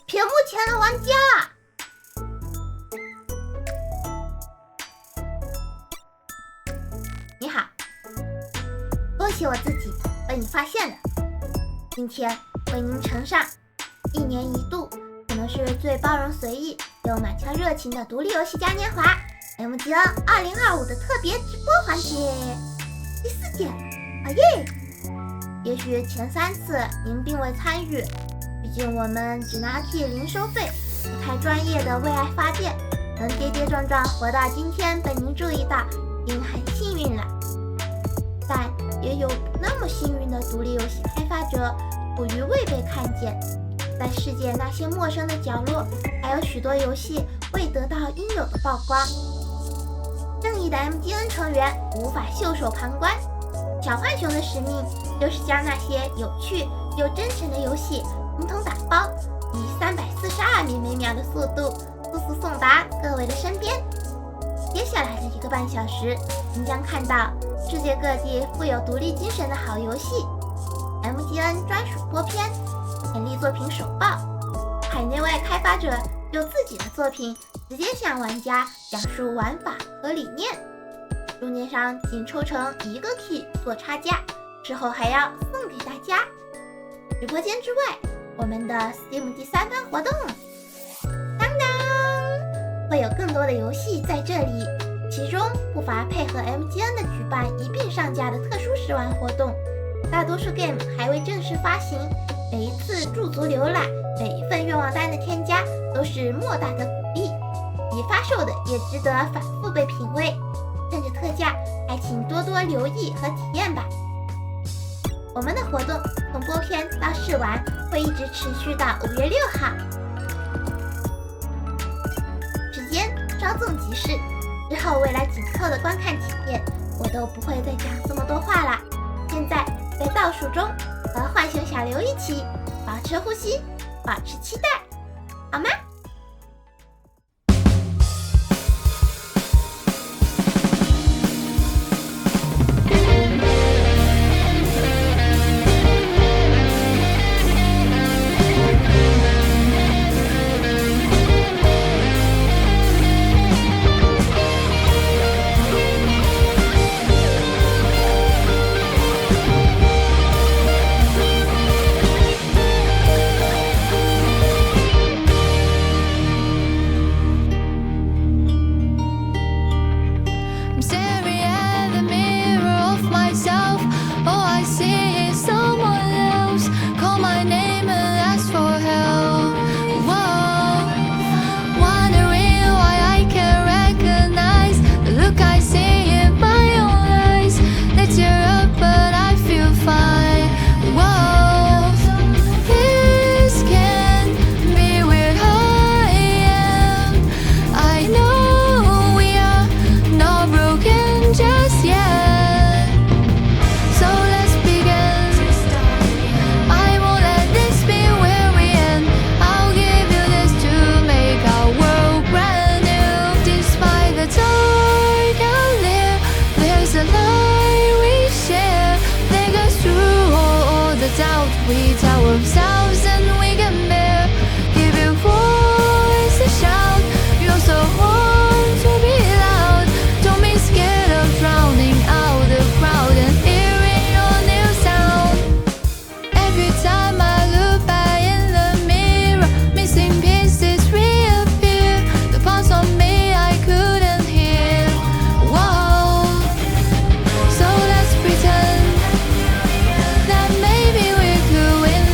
屏幕前的玩家，你好，恭喜我自己被你发现了。今天为您呈上一年一度可能是最包容随意又满腔热情的独立游戏嘉年华 MGN2025 的特别直播环节第4届，耶！也许前3次您并未参与，毕竟我们只拿替零收费，不太专业的为爱发电，能跌跌撞撞活到今天被您注意到，已经很幸运了。但也有不那么幸运的独立游戏开发者，苦于未被看见。在世界那些陌生的角落，还有许多游戏未得到应有的曝光。正义的 MGN 成员无法袖手旁观，小浣熊的使命就是将那些有趣又真诚的游戏统统打包，以342米每秒的速度速速送达各位的身边。接下来的1个半小时，您将看到世界各地富有独立精神的好游戏， MGN 专属播片，潜力作品首爆，海内外开发者有自己的作品直接向玩家讲述玩法和理念，中间商仅抽成1个 key 做差价，之后还要送给大家。直播间之外，我们的 Steam 第3方活动了，当当，会有更多的游戏在这里，其中不乏配合 MGN 的举办一并上架的特殊试玩活动。大多数 game 还未正式发行，每一次驻足浏览，每一份愿望单的添加都是莫大的鼓励，已发售的也值得反复被品味。趁着特价，还请多多留意和体验吧。我们的活动从播片到试玩会一直持续到5月6号，时间稍纵即逝，之后为了紧凑的观看体验，我都不会再讲这么多话啦。现在在倒数中和浣熊小刘一起保持呼吸，保持期待，好吗？We tell ourselves and we can bear. Give your voice a shout. You also want to be loud. Don't be scared of drowning out the crowd and hearing your new sound. Every time I look back in the mirror, missing pieces reappear. The parts of me I couldn't hear. Whoa. So let's pretend that maybe we could win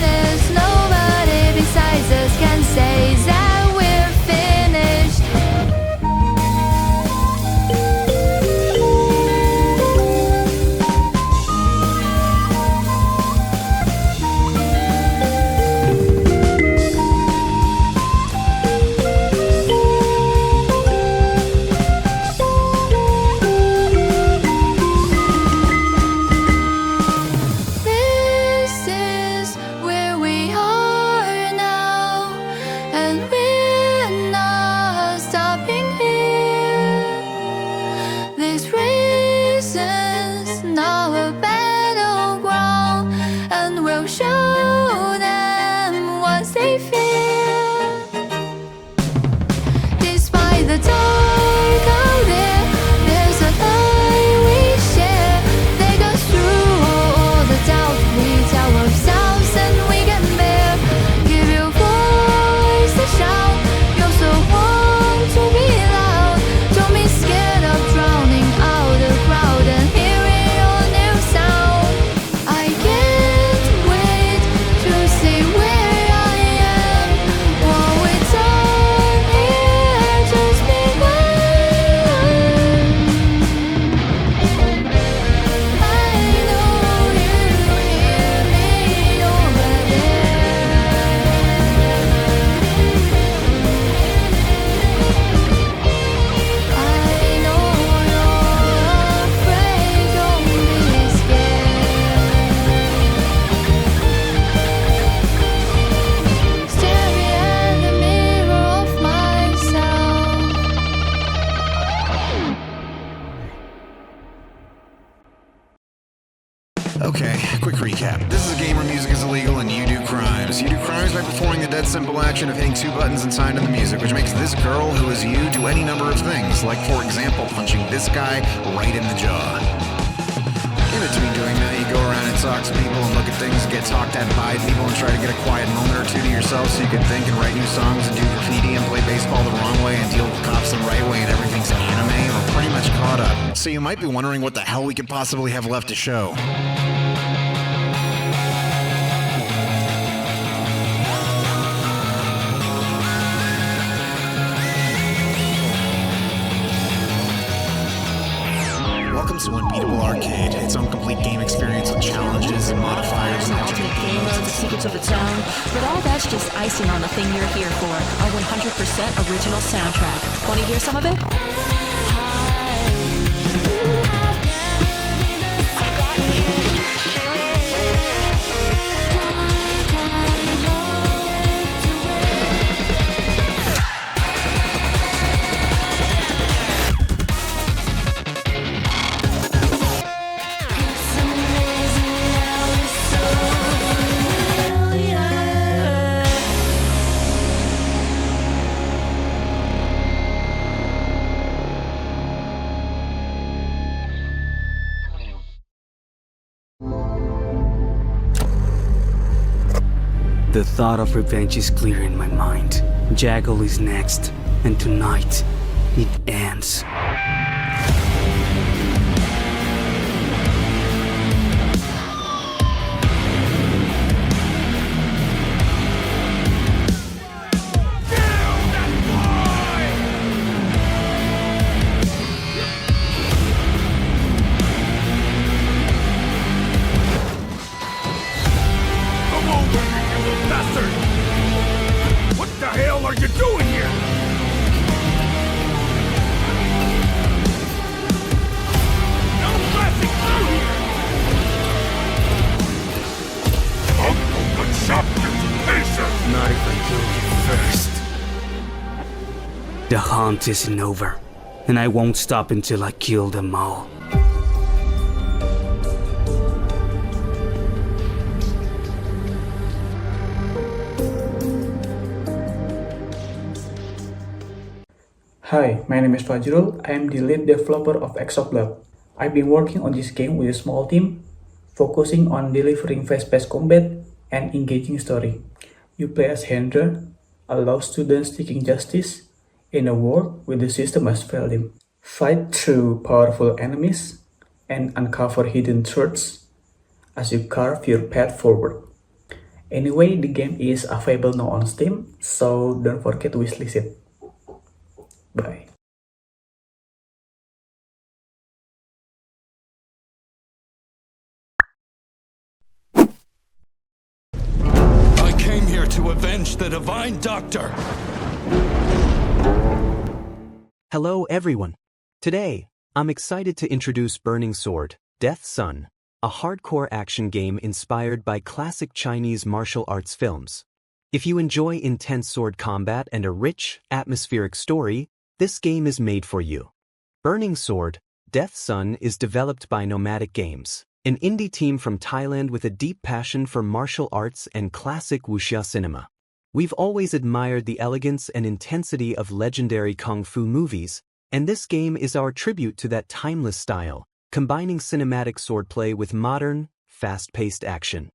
crimes. You do crimes by performing the dead simple action of hitting 2 buttons and signing the music, which makes this girl, who is you, do any number of things, like, for example, punching this guy right in the jaw. In between doing that, you go around and talk to people and look at things, get talked at by people, and try to get a quiet moment or two to yourself so you can think and write new songs and do graffiti and play baseball the wrong way and deal with cops the right way and everything's anime. We're pretty much caught up. So you might be wondering what the hell we could possibly have left to show. Welcome to Unbeatable Arcade, its own complete game experience with challenges and modifiers and alternate game modes, the secrets of the town, but all that's just icing on the thing you're here for, our 100% original soundtrack. Want to hear some of it? The thought of revenge is clear in my mind. Jaggle is next, and tonight, it ends. What the hell are you doing here? No passing through here! I'm gonna chop you to pieces! Not if I kill you first. The hunt isn't over, and I won't stop until I kill them all. Hi, my name is Fajrul. I am the lead developer of Exoplab. I've been working on this game with a small team, focusing on delivering fast-paced combat and engaging story. You play as Hendra, a law student seeking justice in a world where the system has failed him. Fight through powerful enemies and uncover hidden truths as you carve your path forward. Anyway, the game is available now on Steam, so don't forget to wishlist it. Bye. I came here to avenge the Divine Doctor! Hello everyone! Today, I'm excited to introduce Burning Sword, Death Sun, a hardcore action game inspired by classic Chinese martial arts films. If you enjoy intense sword combat and a rich, atmospheric story, this game is made for you. Burning Sword, Death Sun is developed by Nomadic Games, an indie team from Thailand with a deep passion for martial arts and classic wuxia cinema. We've always admired the elegance and intensity of legendary kung fu movies, and this game is our tribute to that timeless style, combining cinematic swordplay with modern, fast-paced action.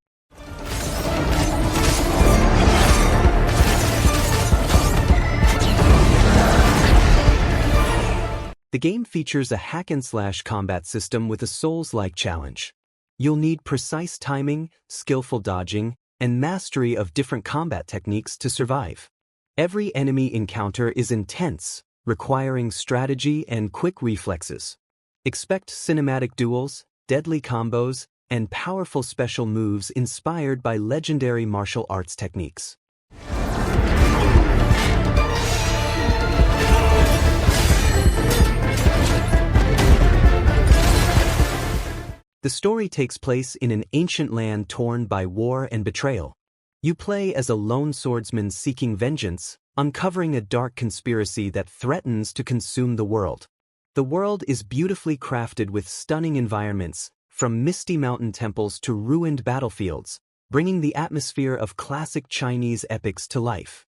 The game features a hack-and-slash combat system with a Souls-like challenge. You'll need precise timing, skillful dodging, and mastery of different combat techniques to survive. Every enemy encounter is intense, requiring strategy and quick reflexes. Expect cinematic duels, deadly combos, and powerful special moves inspired by legendary martial arts techniques. The story takes place in an ancient land torn by war and betrayal. You play as a lone swordsman seeking vengeance, uncovering a dark conspiracy that threatens to consume the world. The world is beautifully crafted with stunning environments, from misty mountain temples to ruined battlefields, bringing the atmosphere of classic Chinese epics to life.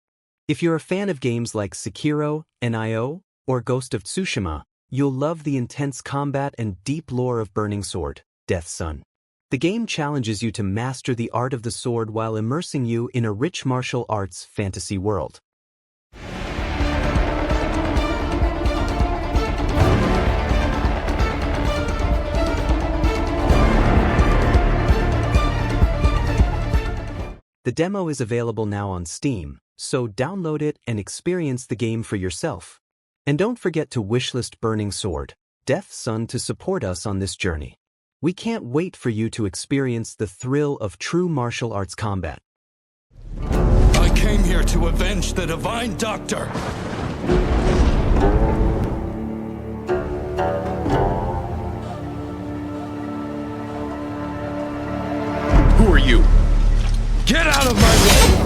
If you're a fan of games like Sekiro, Nioh, or Ghost of Tsushima, you'll love the intense combat and deep lore of Burning Sword, Death's Son. The game challenges you to master the art of the sword while immersing you in a rich martial arts fantasy world. The demo is available now on Steam, so download it and experience the game for yourself. And don't forget to wishlist Burning Sword, Death's Son to support us on this journey. We can't wait for you to experience the thrill of true martial arts combat. I came here to avenge the Divine Doctor. Who are you? Get out of my way!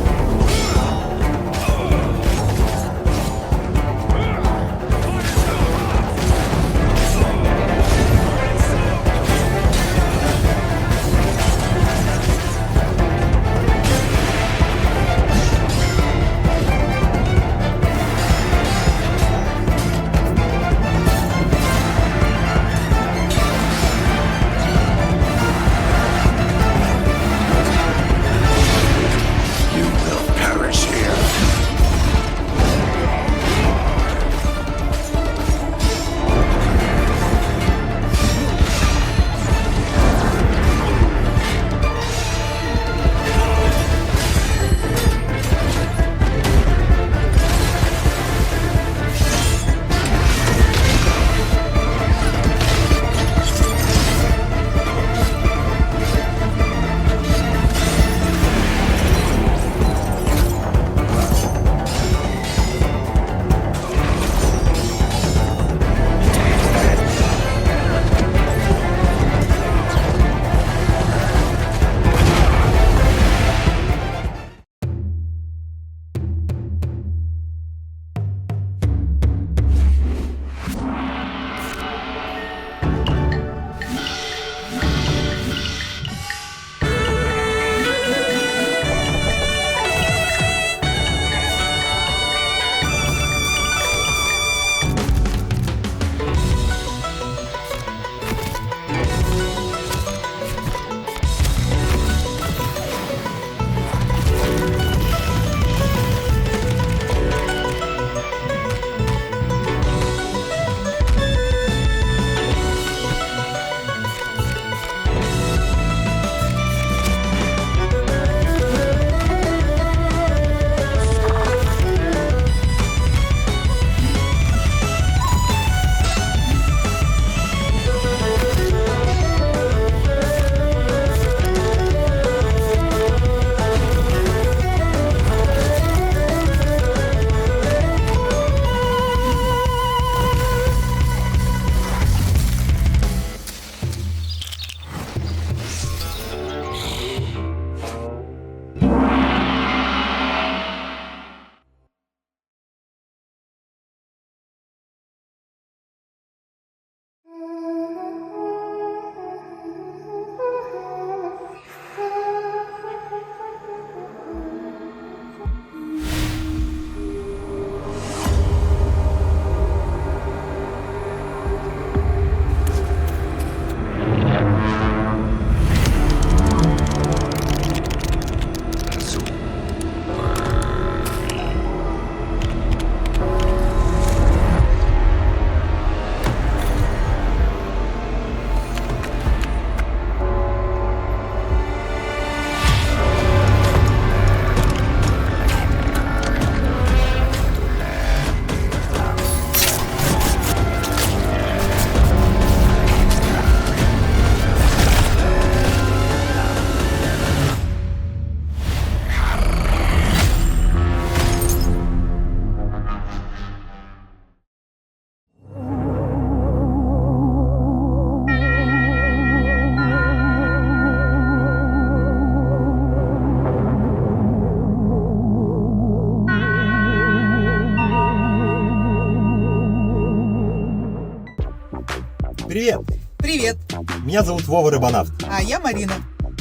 Привет! Привет! Меня зовут Вова Рыбонавт. А я Марина.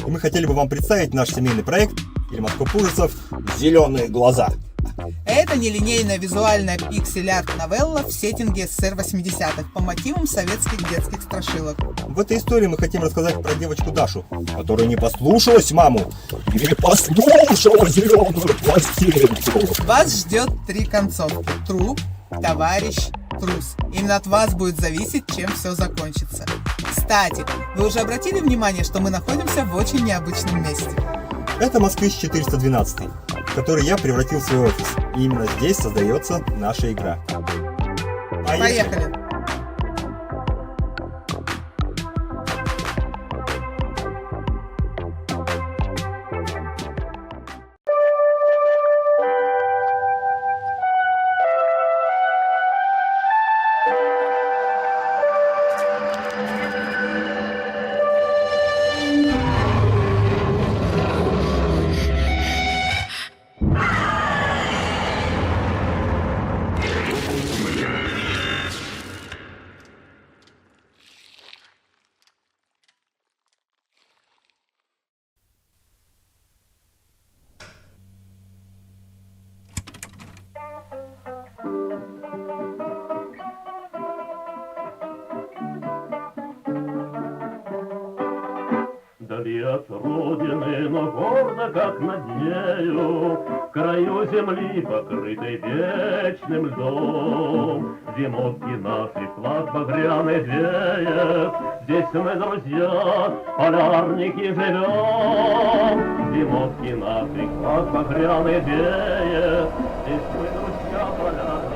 и мы хотели бы вам представить наш семейный проект «Фильмоскоп ужасов. Зеленые глаза». Это нелинейная визуальная пиксель-арт-новелла в сеттинге СССР 80-х по мотивам советских детских страшилок. В этой истории мы хотим рассказать про девочку Дашу, которая не послушалась маму и не послушала зеленую пластинку. Вас ждет 3 концовки: труп, товарищ, трус. Именно от вас будет зависеть, чем все закончится. Кстати, вы уже обратили внимание, что мы находимся в очень необычном месте? Это Москвич 412, в который я превратил свой офис. И именно здесь создается наша игра. Поехали! Вдали от родины, но гордо, как над нею, в краю земли, покрытой вечным льдом. Зимовки наши флаг багряный веет, здесь мы, друзья, полярники живем. Зимовки наши флаг багряный веет, здесь мы, друзья, полярники.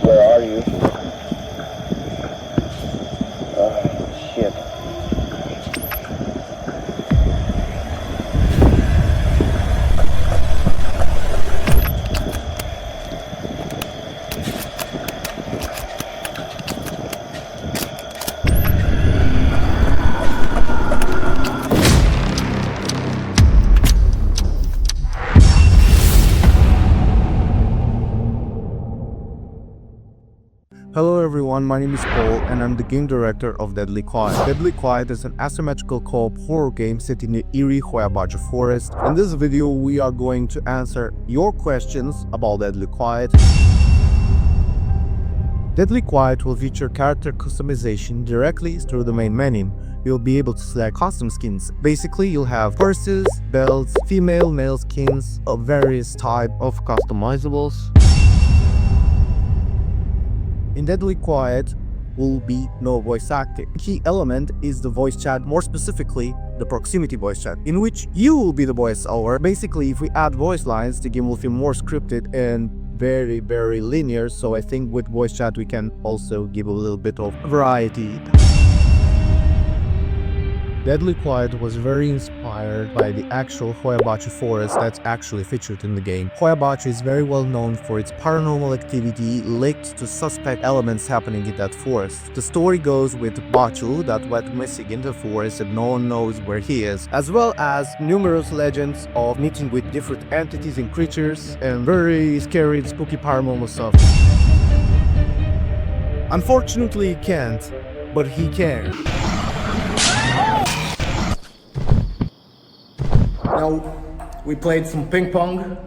Where are you? Shit. Hello everyone, my name is Paul and I'm the game director of Deadly Quiet. Deadly Quiet is an asymmetrical co-op horror game set in the eerie Huayabacha forest. In this video, we are going to answer your questions about Deadly Quiet. Deadly Quiet will feature character customization directly through the main menu. You'll be able to select custom skins. Basically, you'll have purses, belts, female, male skins of various type of customizables. In Deadly Quiet will be no voice acting. The key element is the voice chat, more specifically the proximity voice chat, in which you will be the voiceover. Basically, if we add voice lines, the game will feel more scripted and very linear, so I think with voice chat we can also give a little bit of variety. Deadly Quiet was very inspired by the actual Huayabacha forest that's actually featured in the game. Huayabacha is very well known for its paranormal activity linked to suspect elements happening in that forest. The story goes with Bachu that went missing in the forest and no one knows where he is, as well as numerous legends of meeting with different entities and creatures and very scary and spooky paranormal stuff. Unfortunately he can't, but he can. Now, We played some ping pong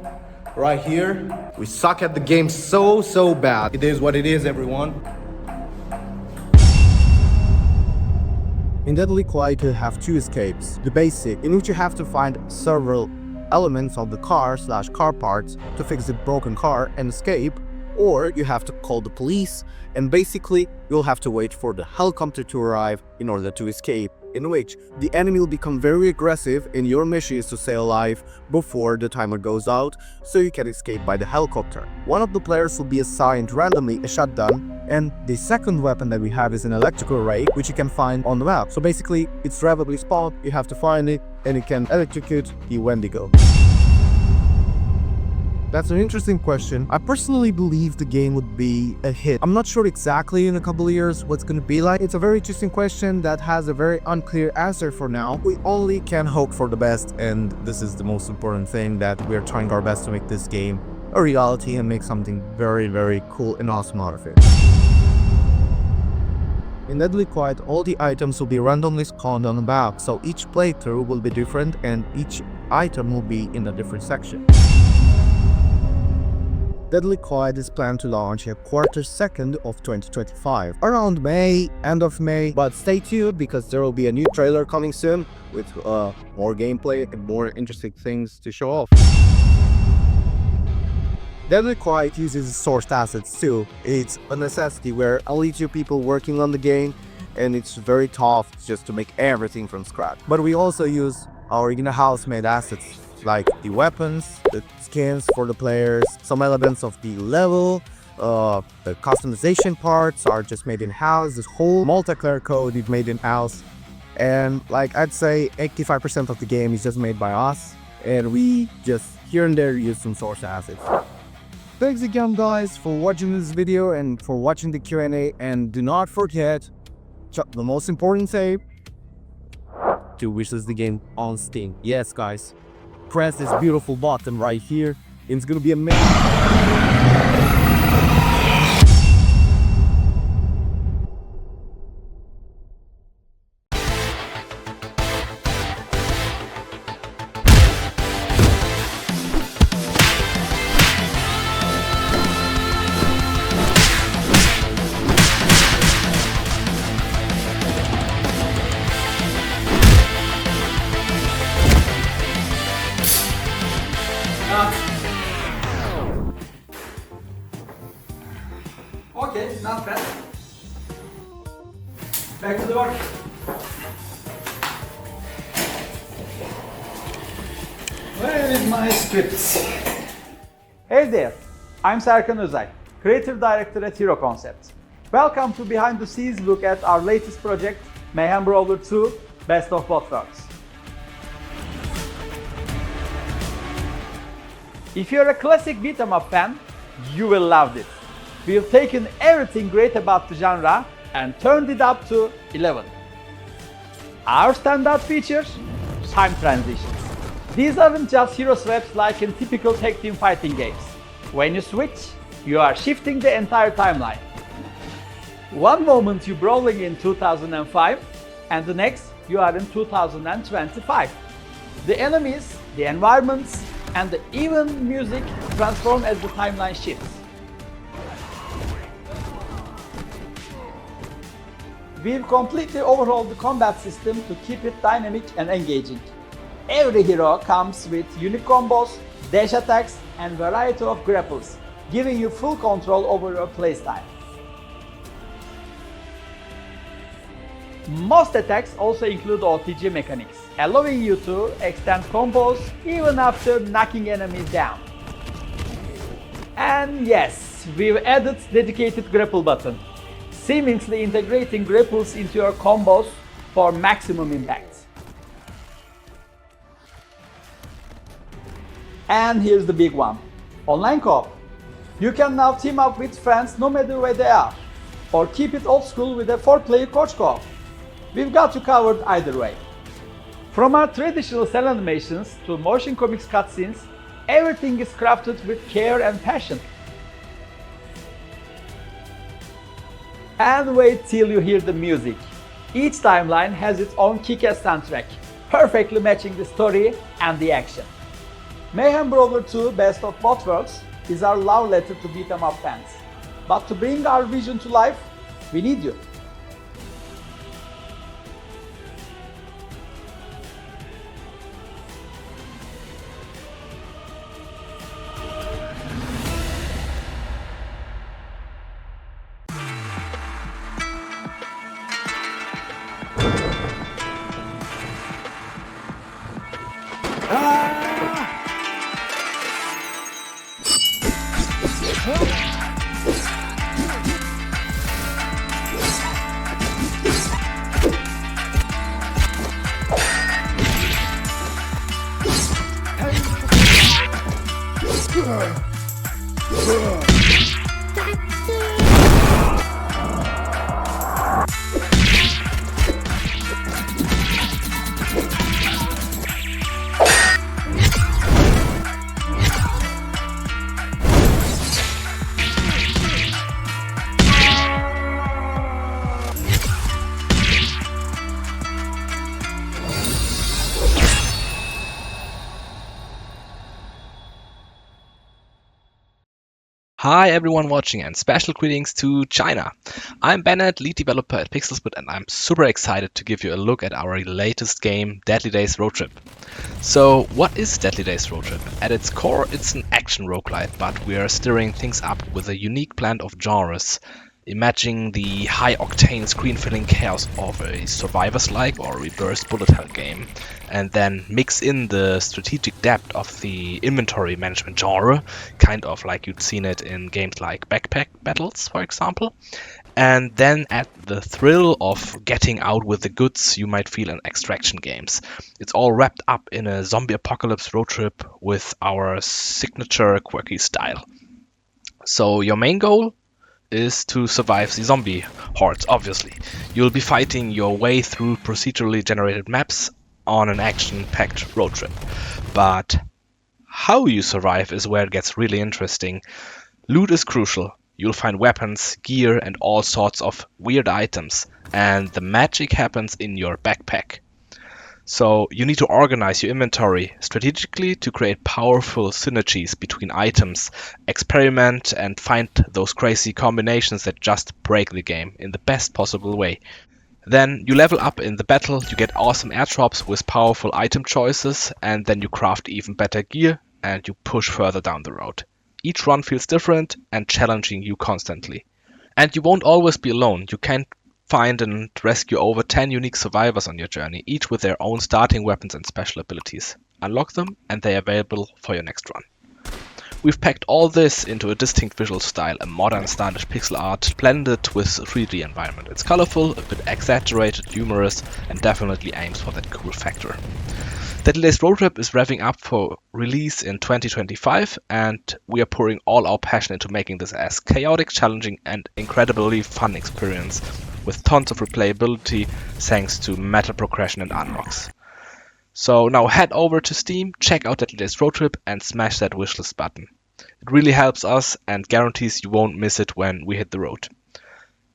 right here. We suck at the game so bad. It is what it is, everyone. In Deadly Quiet, you have two escapes. The basic, in which you have to find several elements of the car/car parts to fix the broken car and escape, or you have to call the police, and basically you'll have to wait for the helicopter to arrive in order to escape, in which the enemy will become very aggressive and your mission is to stay alive before the timer goes out so you can escape by the helicopter. One of the players will be assigned randomly a shotgun, and the second weapon that we have is an electrical ray, which you can find on the map. So basically it's randomly spawned, you have to find it, and you can electrocute the Wendigo. That's an interesting question. I personally believe the game would be a hit. I'm not sure exactly in a couple of years what's gonna be like. It's a very interesting question that has a very unclear answer for now. We only can hope for the best, and this is the most important thing, that we're trying our best to make this game a reality and make something very cool and awesome out of it. In Deadly Quiet, all the items will be randomly spawned on the map, so each playthrough will be different and each item will be in a different section. Deadly Quiet is planned to launch a Q2 of 2025, around May, end of May, but stay tuned because there will be a new trailer coming soon with more gameplay and more interesting things to show off. Deadly Quiet uses sourced assets too. It's a necessity where only two people working on the game, and it's very tough just to make everything from scratch. But we also use our in-house made assets, like the weapons, the skins for the players, some elements of the level, the customization parts are just made in-house. This whole multiplayer code is made in-house, and like I'd say 85% of the game is just made by us, and we just here and there use some source assets. Thanks again guys for watching this video and for watching the Q&A, and do not forget the most important thing, to wishlist the game on Steam. Yes guys, press this beautiful button right here and it's gonna be amazing. Okay, not bad. Back to the work. Where is my scripts? Hey there, I'm Serkan Özay, Creative Director at Hero Concept. Welcome to behind the scenes look at our latest project, Mayhem Brawler 2 Best of Both Worlds. If you're a classic beat 'em up fan, you will love this. We've taken everything great about the genre and turned it up to 11. Our standout features? Time transitions. These aren't just hero swaps like in typical tag team fighting games. When you switch, you are shifting the entire timeline. One moment you're brawling in 2005, and the next you are in 2025. The enemies, the environments, and the even music transform as the timeline shifts. We've completely overhauled the combat system to keep it dynamic and engaging. Every hero comes with unique combos, dash attacks, and variety of grapples, giving you full control over your playstyle. Most attacks also include OTG mechanics, allowing you to extend combos even after knocking enemies down. And yes, we've added dedicated grapple button, seamlessly integrating grapples into your combos for maximum impact. And here's the big one, online co-op. You can now team up with friends no matter where they are, or keep it old school with a 4-player coach co-op. We've got you covered either way. From our traditional cell animations to motion comics cutscenes, everything is crafted with care and passion. And wait till you hear the music. Each timeline has its own kick-ass soundtrack, perfectly matching the story and the action. Mayhem Brawler 2 Best of Both Worlds is our love letter to beat 'em up fans. But to bring our vision to life, we need you. Hi everyone watching and special greetings to China. I'm Bennett, lead developer at Pixelsplit, and I'm super excited to give you a look at our latest game, Deadly Days Road Trip. So what is Deadly Days Road Trip? At its core it's an action roguelite, but we are stirring things up with a unique blend of genres, imagining the high-octane screen-filling chaos of a survivors-like or reverse bullet hell game, and then mix in the strategic depth of the inventory management genre, kind of like you'd seen it in games like Backpack Battles, for example, and then add the thrill of getting out with the goods you might feel in extraction games. It's all wrapped up in a zombie apocalypse road trip with our signature quirky style. So your main goal is to survive the zombie hordes, obviously. You'll be fighting your way through procedurally generated maps on an action-packed road trip. But how you survive is where it gets really interesting. Loot is crucial. You'll find weapons, gear, and all sorts of weird items, and the magic happens in your backpack. So you need to organize your inventory strategically to create powerful synergies between items, experiment and find those crazy combinations that just break the game in the best possible way. Then you level up in the battle, you get awesome airdrops with powerful item choices, and then you craft even better gear and you push further down the road. Each run feels different and challenging you constantly. And you won't always be alone. You can find and rescue over 10 unique survivors on your journey, each with their own starting weapons and special abilities. Unlock them and they are available for your next run. We've packed all this into a distinct visual style, a modern stylish pixel art blended with 3D environment. It's colorful, a bit exaggerated, humorous, and definitely aims for that cool factor. Deadly Days Road Trip is revving up for release in 2025, and we are pouring all our passion into making this as chaotic, challenging, and incredibly fun experience with tons of replayability thanks to meta progression and unlocks. So now head over to Steam, check out Deadly Days Road Trip, and smash that wishlist button. It really helps us and guarantees you won't miss it when we hit the road.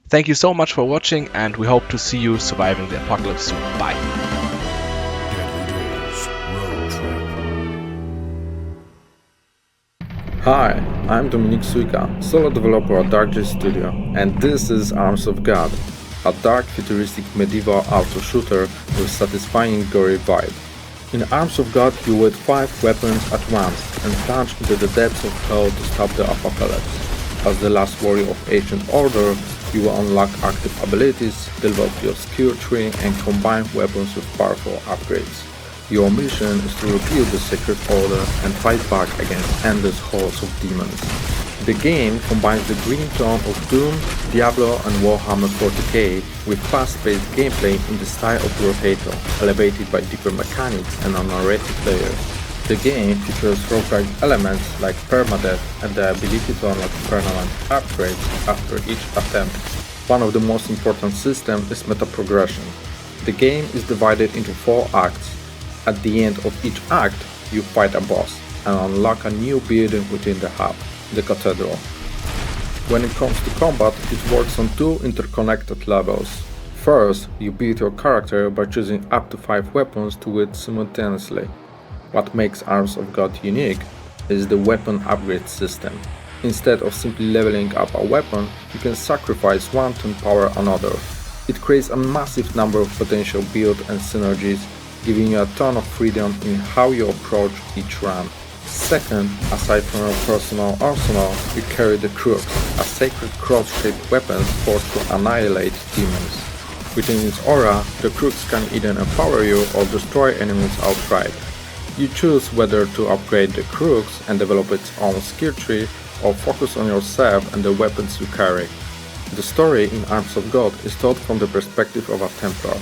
Thank you so much for watching, and we hope to see you surviving the apocalypse soon. Bye. Hi, I'm Dominic Suika, solo developer at Dark J Studio, and this is Arms of God, a dark futuristic medieval auto shooter with satisfying gory vibe. In Arms of God you wield 5 weapons at once and plunge into the depths of hell to stop the apocalypse. As the last warrior of Ancient Order, you will unlock active abilities, develop your skill tree, and combine weapons with powerful upgrades. Your mission is to repeal the Sacred Order and fight back against endless hordes of demons. The game combines the green tone of Doom, Diablo and Warhammer 40k with fast-paced gameplay in the style of Rotato, elevated by deeper mechanics and a narrative layer. The game features roguelike elements like permadeath and the ability to unlock permanent upgrades after each attempt. One of the most important systems is meta progression. The game is divided into 4 acts. At the end of each act, you fight a boss and unlock a new building within the hub, the Cathedral. When it comes to combat, it works on 2 interconnected levels. First, you build your character by choosing up to 5 weapons to wield simultaneously. What makes Arms of God unique is the weapon upgrade system. Instead of simply leveling up a weapon, you can sacrifice one to empower another. It creates a massive number of potential build and synergies, giving you a ton of freedom in how you approach each run. Second, aside from your personal arsenal, you carry the Crux, a sacred cross-shaped weapon forced to annihilate demons. Within its aura, the Crux can either empower you or destroy enemies outright. You choose whether to upgrade the Crux and develop its own skill tree, or focus on yourself and the weapons you carry. The story in Arms of God is told from the perspective of a Templar,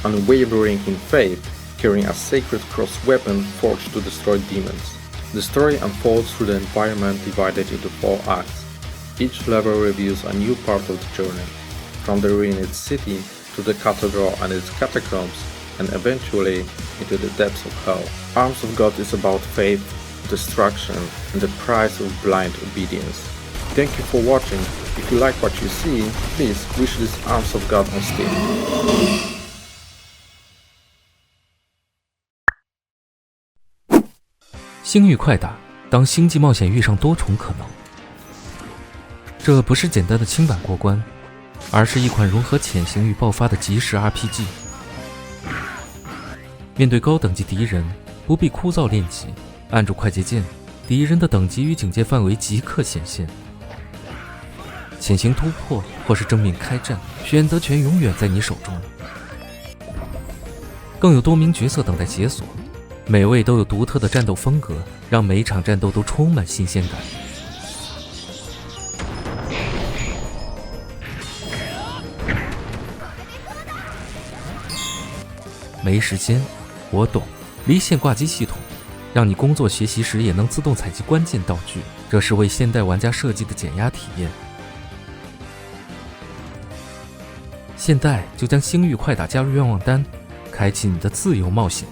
unwavering in faith, carrying a sacred cross weapon forged to destroy demons. The story unfolds through the environment divided into 4 acts. Each level reveals a new part of the journey, from the ruined city to the cathedral and its catacombs, and eventually into the depths of hell. Arms of God is about faith, destruction, and the price of blind obedience. Thank you for watching. If you like what you see, please wishlist Arms of God on Steam. 星域快打，当星际冒险遇上多重可能。这不是简单的轻版过关，而是一款融合潜行与爆发的即时 RPG。面对高等级敌人，不必枯燥练级，按住快捷键，敌人的等级与警戒范围即刻显现。潜行突破或是正面开战，选择权永远在你手中。更有多名角色等待解锁，每位都有独特的战斗风格，让每场战斗都充满新鲜感。没时间，我懂。离线挂机系统，让你工作学习时也能自动采集关键道具，这是为现代玩家设计的减压体验。现在就将星域快打加入愿望单，开启你的自由冒险。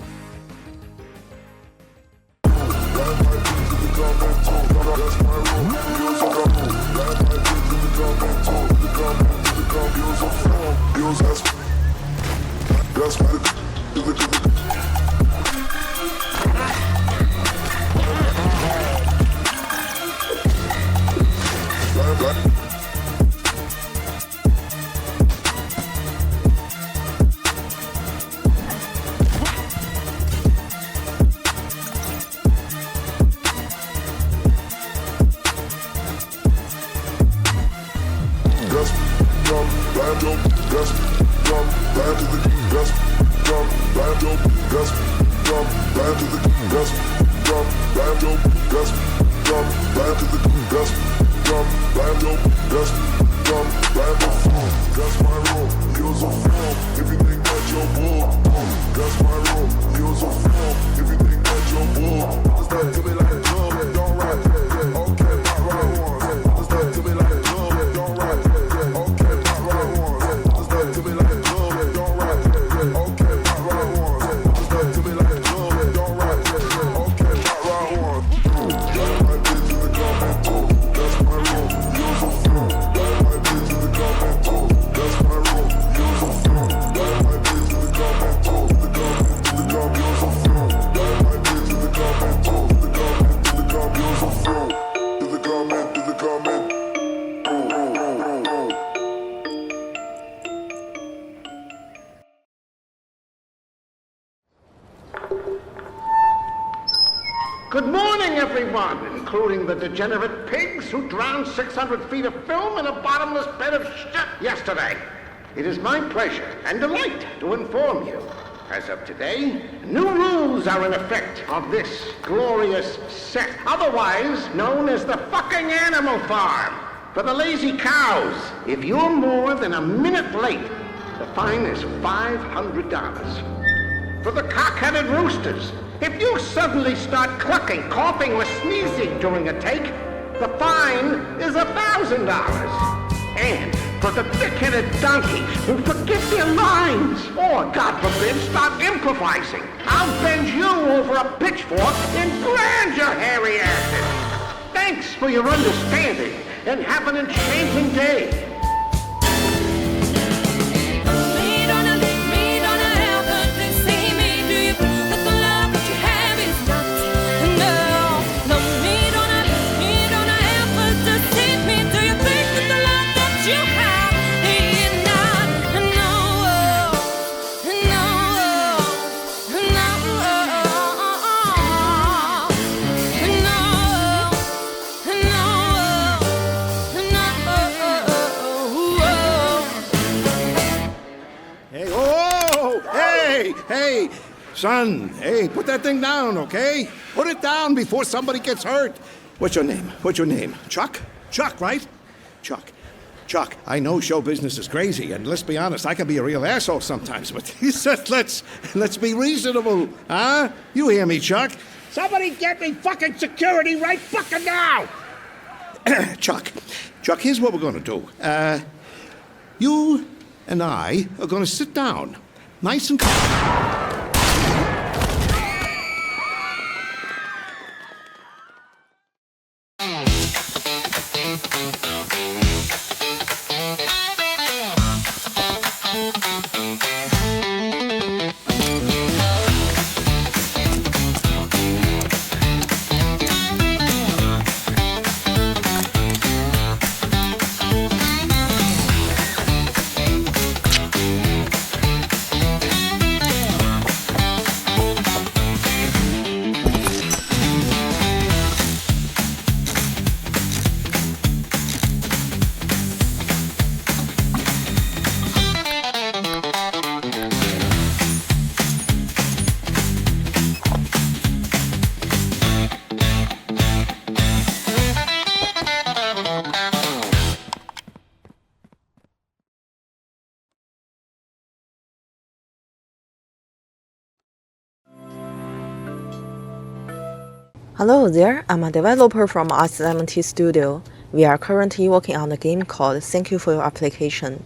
Good morning, everyone, including the degenerate pigs who drowned 600 feet of film in a bottomless pit of shit yesterday. It is my pleasure and delight to inform you, as of today, new rules are in effect of this glorious set, otherwise known as the fucking Animal Farm. For the lazy cows, if you're more than a minute late, the fine is $500. For the cock-headed roosters, if you suddenly start clucking, coughing, or sneezing during a take, the fine is $1,000. And for the thick-headed donkeys who forget their lines, or, God forbid, start improvising, I'll bend you over a pitchfork and brand your hairy asses. Thanks for your understanding, and have an enchanting day. Don't help her, please see me. Do you prove that the love that you have is not Hey, son, hey, put that thing down, okay? Put it down before somebody gets hurt. What's your name? What's your name? Chuck? Chuck, right? Chuck. Chuck, I know show business is crazy, and let's be honest, I can be a real asshole sometimes, but he said let's be reasonable, huh? You hear me, Chuck? Somebody get me fucking security right fucking now! Chuck, here's what we're gonna do. You and I are gonna sit down, nice and calm. Hello there, I'm a developer from MGN2025 Studio. We are currently working on a game called Thank You for Your Application.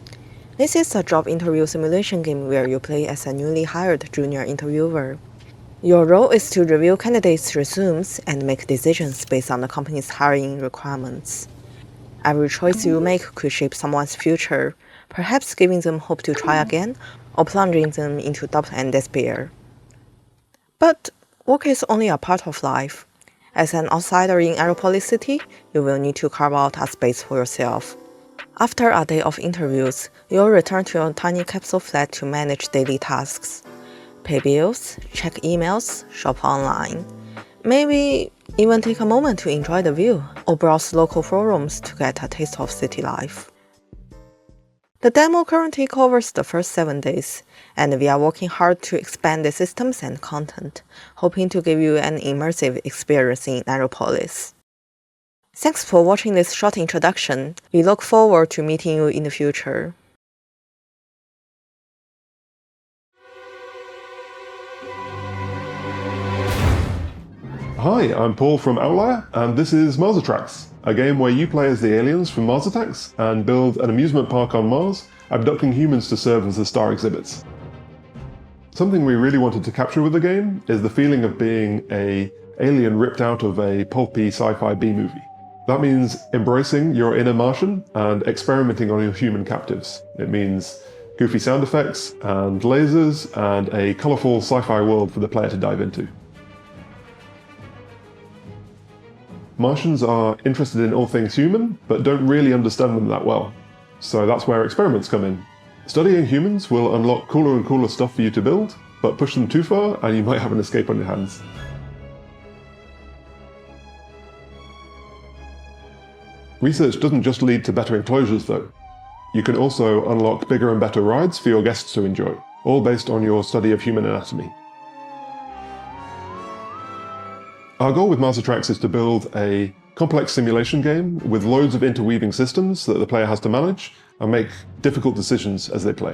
This is a job interview simulation game where you play as a newly hired junior interviewer. Your role is to review candidates' resumes and make decisions based on the company's hiring requirements. Every choice you make could shape someone's future, perhaps giving them hope to try again or plunging them into doubt and despair. But work is only a part of life. As an outsider in Aeropolis City, you will need to carve out a space for yourself. After a day of interviews, you'll return to your tiny capsule flat to manage daily tasks. Pay bills, check emails, shop online. Maybe even take a moment to enjoy the view or browse local forums to get a taste of city life. The demo currently covers the first 7 days, and we are working hard to expand the systems and content, hoping to give you an immersive experience in Aeropolis. Thanks for watching this short introduction. We look forward to meeting you in the future. Hi, I'm Paul from Outlier, and this is Mars Attacks, a game where you play as the aliens from Mars Attacks and build an amusement park on Mars, abducting humans to serve as the star exhibits. Something we really wanted to capture with the game is the feeling of being an alien ripped out of a pulpy sci-fi B-movie. That means embracing your inner Martian and experimenting on your human captives. It means goofy sound effects and lasers and a colourful sci-fi world for the player to dive into. Martians are interested in all things human, but don't really understand them that well. So that's where experiments come in. Studying humans will unlock cooler and cooler stuff for you to build, but push them too far and you might have an escape on your hands. Research doesn't just lead to better enclosures though. You can also unlock bigger and better rides for your guests to enjoy, all based on your study of human anatomy. Our goal with Mars Attacks is to build a complex simulation game with loads of interweaving systems that the player has to manage and make difficult decisions as they play.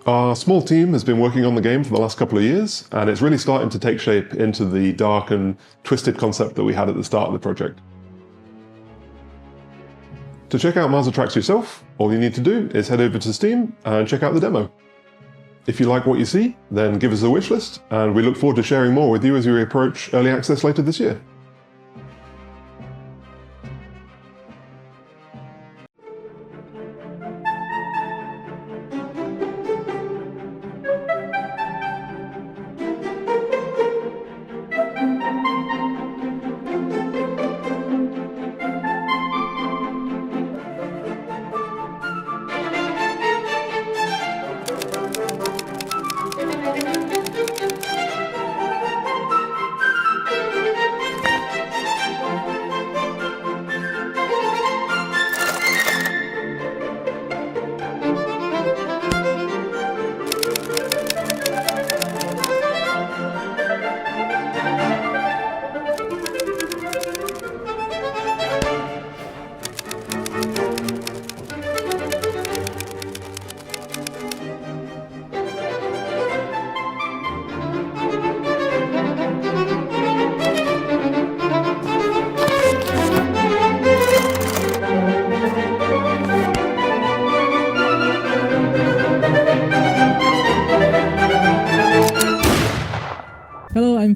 Our small team has been working on the game for the last couple of years, and it's really starting to take shape into the dark and twisted concept that we had at the start of the project. To check out Mars Attacks yourself, all you need to do is head over to Steam and check out the demo. If you like what you see, then give us a wishlist, and we look forward to sharing more with you as we approach early access later this year.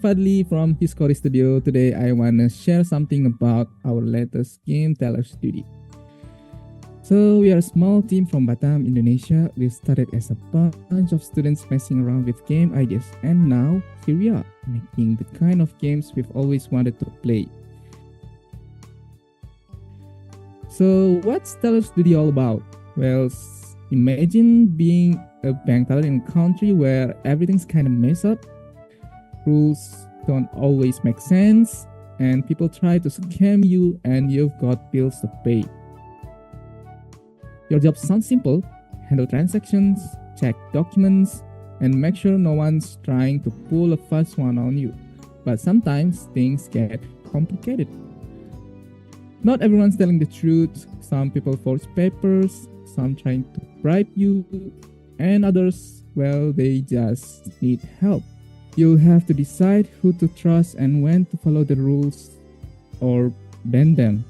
Fadli from Hiscory Studio. Today I want to share something about our latest game, Teller Studio. So we are a small team from Batam, Indonesia. We started as a bunch of students messing around with game ideas, and now here we are, making the kind of games we've always wanted to play. So what's Teller Studio all about? Well, imagine being a bank teller in a country where everything's kind of messed up. Rules don't always make sense, and people try to scam you, and you've got bills to pay. Your job sounds simple: handle transactions, check documents, and make sure no one's trying to pull a fast one on you. But sometimes things get complicated. Not everyone's telling the truth. Some people forge papers, some trying to bribe you, and others, well, they just need help. You'll have to decide who to trust and when to follow the rules or bend them.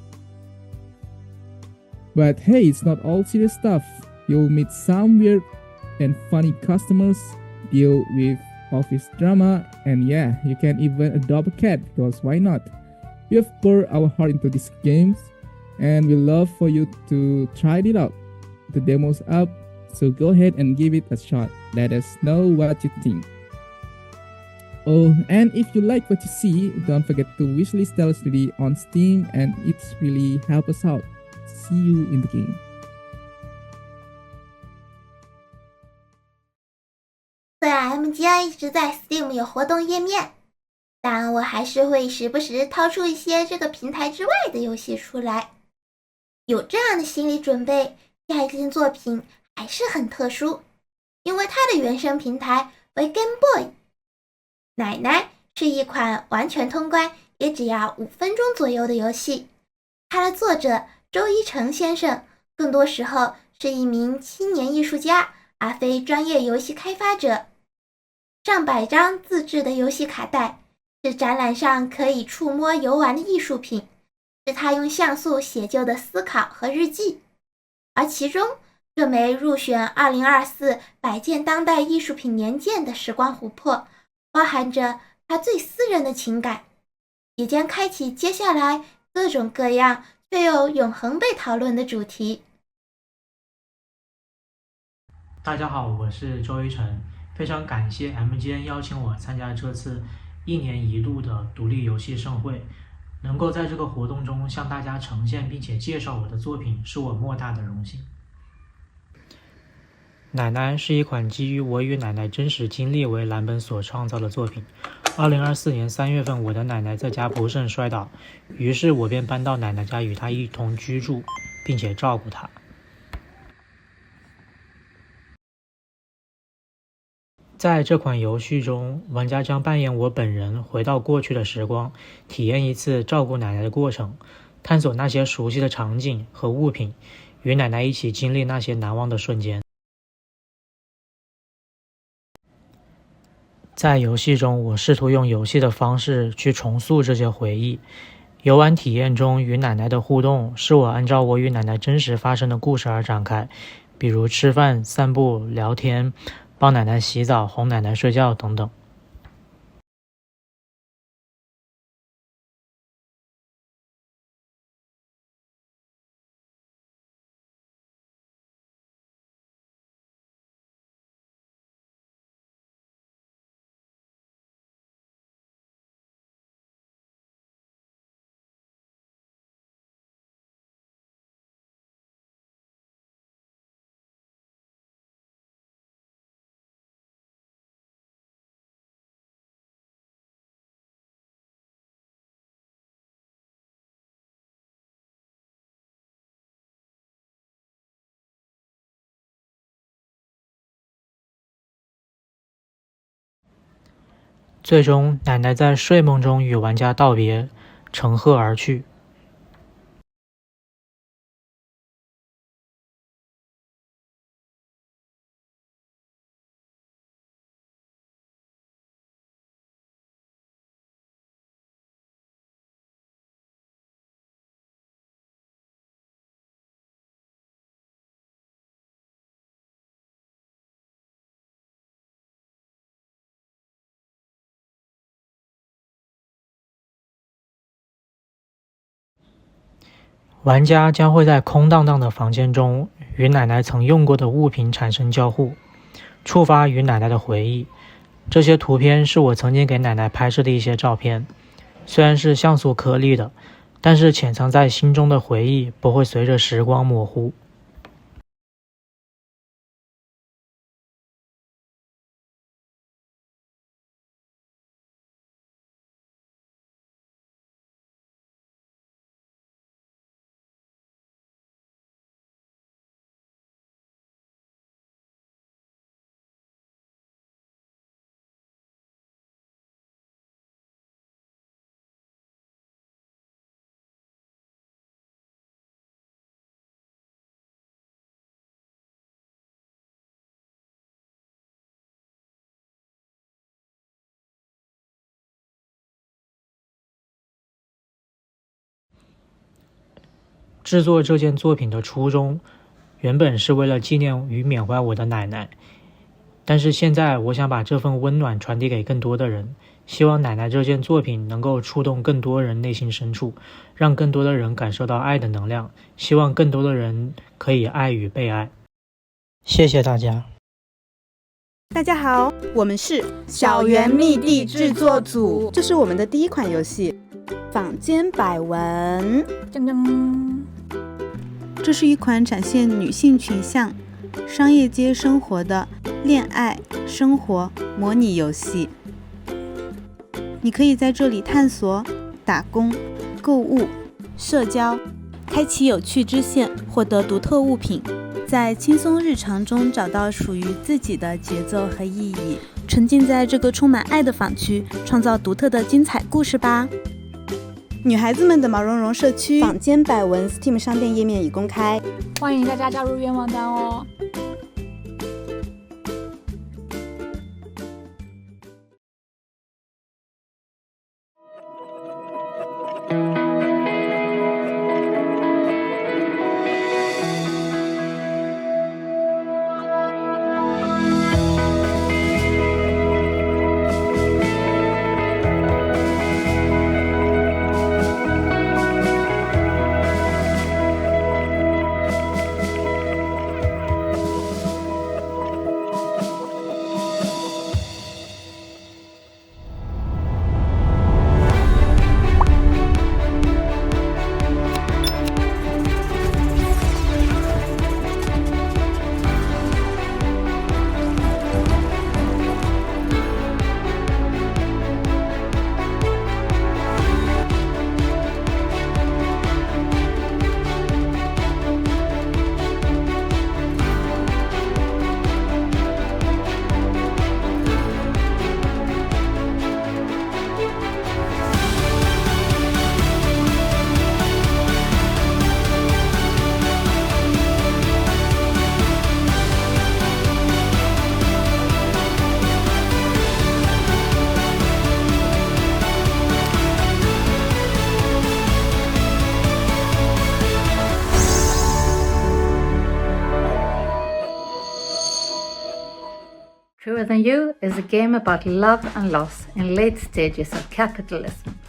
But hey, it's not all serious stuff. You'll meet some weird and funny customers, deal with office drama, and yeah, you can even adopt a cat, because why not? We have poured our heart into these games, and we love for you to try it out. The demo's up, so go ahead and give it a shot. Let us know what you think. Oh, and if you like what you see, don't forget to wishlist Teller Studio on Steam, and it's really help us out. See you in the game. 虽然 MGN 一直在 Steam 有活动页面，但我还是会时不时掏出一些这个平台之外的游戏出来。有这样的心理准备，下一件作品还是很特殊，因为它的原生平台为 Game Boy。奶奶是一款完全通关也只要5分钟左右的游戏，它的作者周一成先生更多时候是一名青年艺术家，而非专业游戏开发者。上百张自制的游戏卡带是展览上可以触摸游玩的艺术品，是他用像素写就的思考和日记。而其中这枚入选2024百件当代艺术品年鉴的时光琥珀，包含着他最私人的情感，也将开启接下来各种各样却又永恒被讨论的主题。大家好，我是周一成，非常感谢 MGN 邀请我参加这次1年1度的独立游戏盛会，能够在这个活动中向大家呈现并且介绍我的作品，是我莫大的荣幸。奶奶是一款基于我与奶奶真实经历为蓝本所创造的作品。2024年3月份，我的奶奶在家不慎摔倒，于是我便搬到奶奶家与她一同居住，并且照顾她。在这款游戏中，玩家将扮演我本人回到过去的时光，体验一次照顾奶奶的过程，探索那些熟悉的场景和物品，与奶奶一起经历那些难忘的瞬间。在游戏中，我试图用游戏的方式去重塑这些回忆。游玩体验中与奶奶的互动是我按照我与奶奶真实发生的故事而展开，比如吃饭、散步、聊天，帮奶奶洗澡、哄奶奶睡觉等等。最终，奶奶在睡梦中与玩家道别，乘鹤而去。玩家将会在空荡荡的房间中与奶奶曾用过的物品产生交互，触发与奶奶的回忆。这些图片是我曾经给奶奶拍摄的一些照片，虽然是像素颗粒的，但是潜藏在心中的回忆不会随着时光模糊。制作这件作品的初衷，原本是为了纪念与缅怀我的奶奶，但是现在我想把这份温暖传递给更多的人，希望奶奶这件作品能够触动更多人内心深处，让更多的人感受到爱的能量，希望更多的人可以爱与被爱。谢谢大家。大家好，我们是小圆密地制作组，这是我们的第一款游戏《坊间百闻》。这是一款展现女性群像、商业街生活的恋爱生活模拟游戏。你可以在这里探索、打工、购物、社交，开启有趣支线，获得独特物品，在轻松日常中找到属于自己的节奏和意义，沉浸在这个充满爱的坊区，创造独特的精彩故事吧。女孩子们的毛茸茸社区坊间百闻 Steam 商店页面已公开，欢迎大家加入愿望单哦。Truer Than You is a game about love and loss in late stages of capitalism.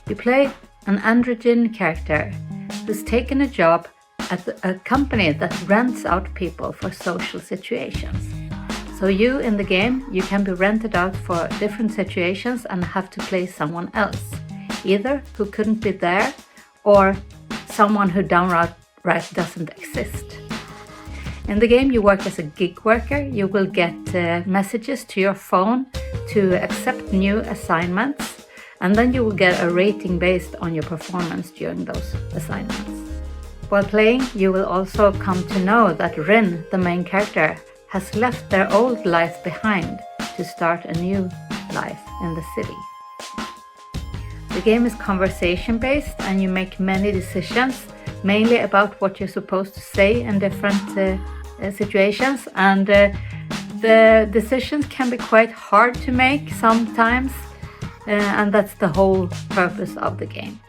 You play an androgyne character who's taken a job at a company that rents out people for social situations. So you, in the game, you can be rented out for different situations and have to play someone else, either who couldn't be there or someone who downright doesn't exist. In the game, you work as a gig worker. You will get messages to your phone to accept new assignments, and then you will get a rating based on your performance during those assignments. While playing, you will also come to know that Rin, the main character, has left their old life behind to start a new life in the city. The game is conversation-based, and you make many decisions, mainly about what you're supposed to say in different situations, and the decisions can be quite hard to make sometimes, and that's the whole purpose of the game.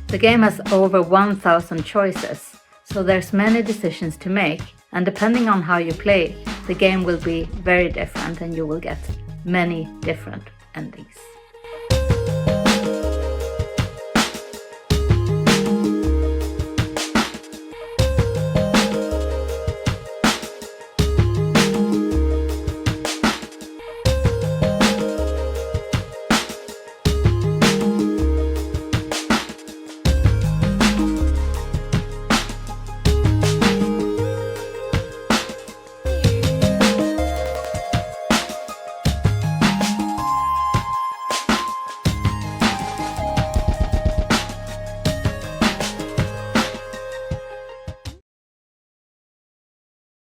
The game has over 1,000 choices, so there's many decisions to make, and depending on how you play, the game will be very different and you will get many different endings.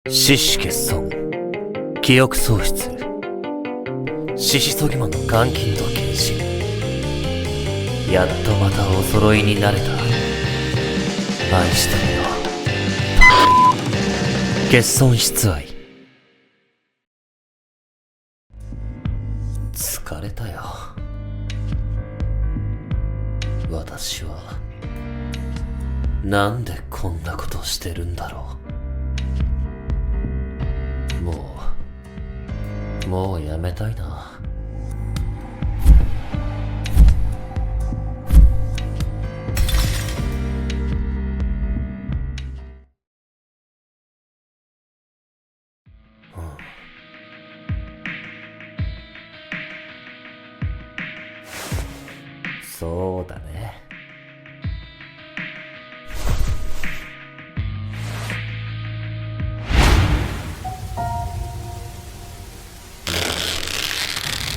四死欠損、記憶喪失、獅子そぎ魔の監禁と献身。やっとまたお揃いになれた。愛してるよ、欠損失愛。疲れたよ。私はなんでこんなことしてるんだろう。もうやめたいな。そうだね。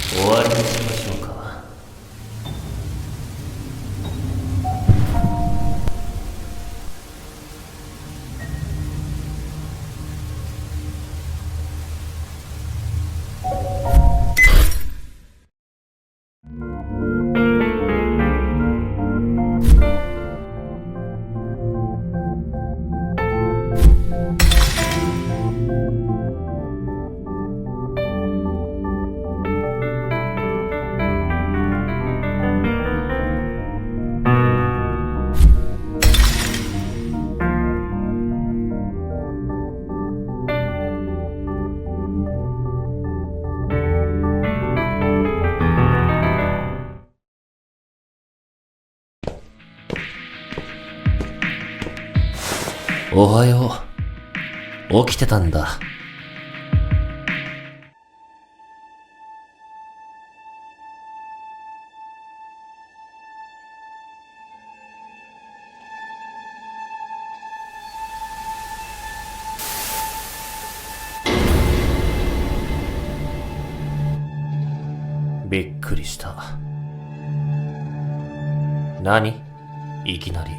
終わりにしましょうか。おはよう。起きてたんだ。びっくりした。何？いきなり。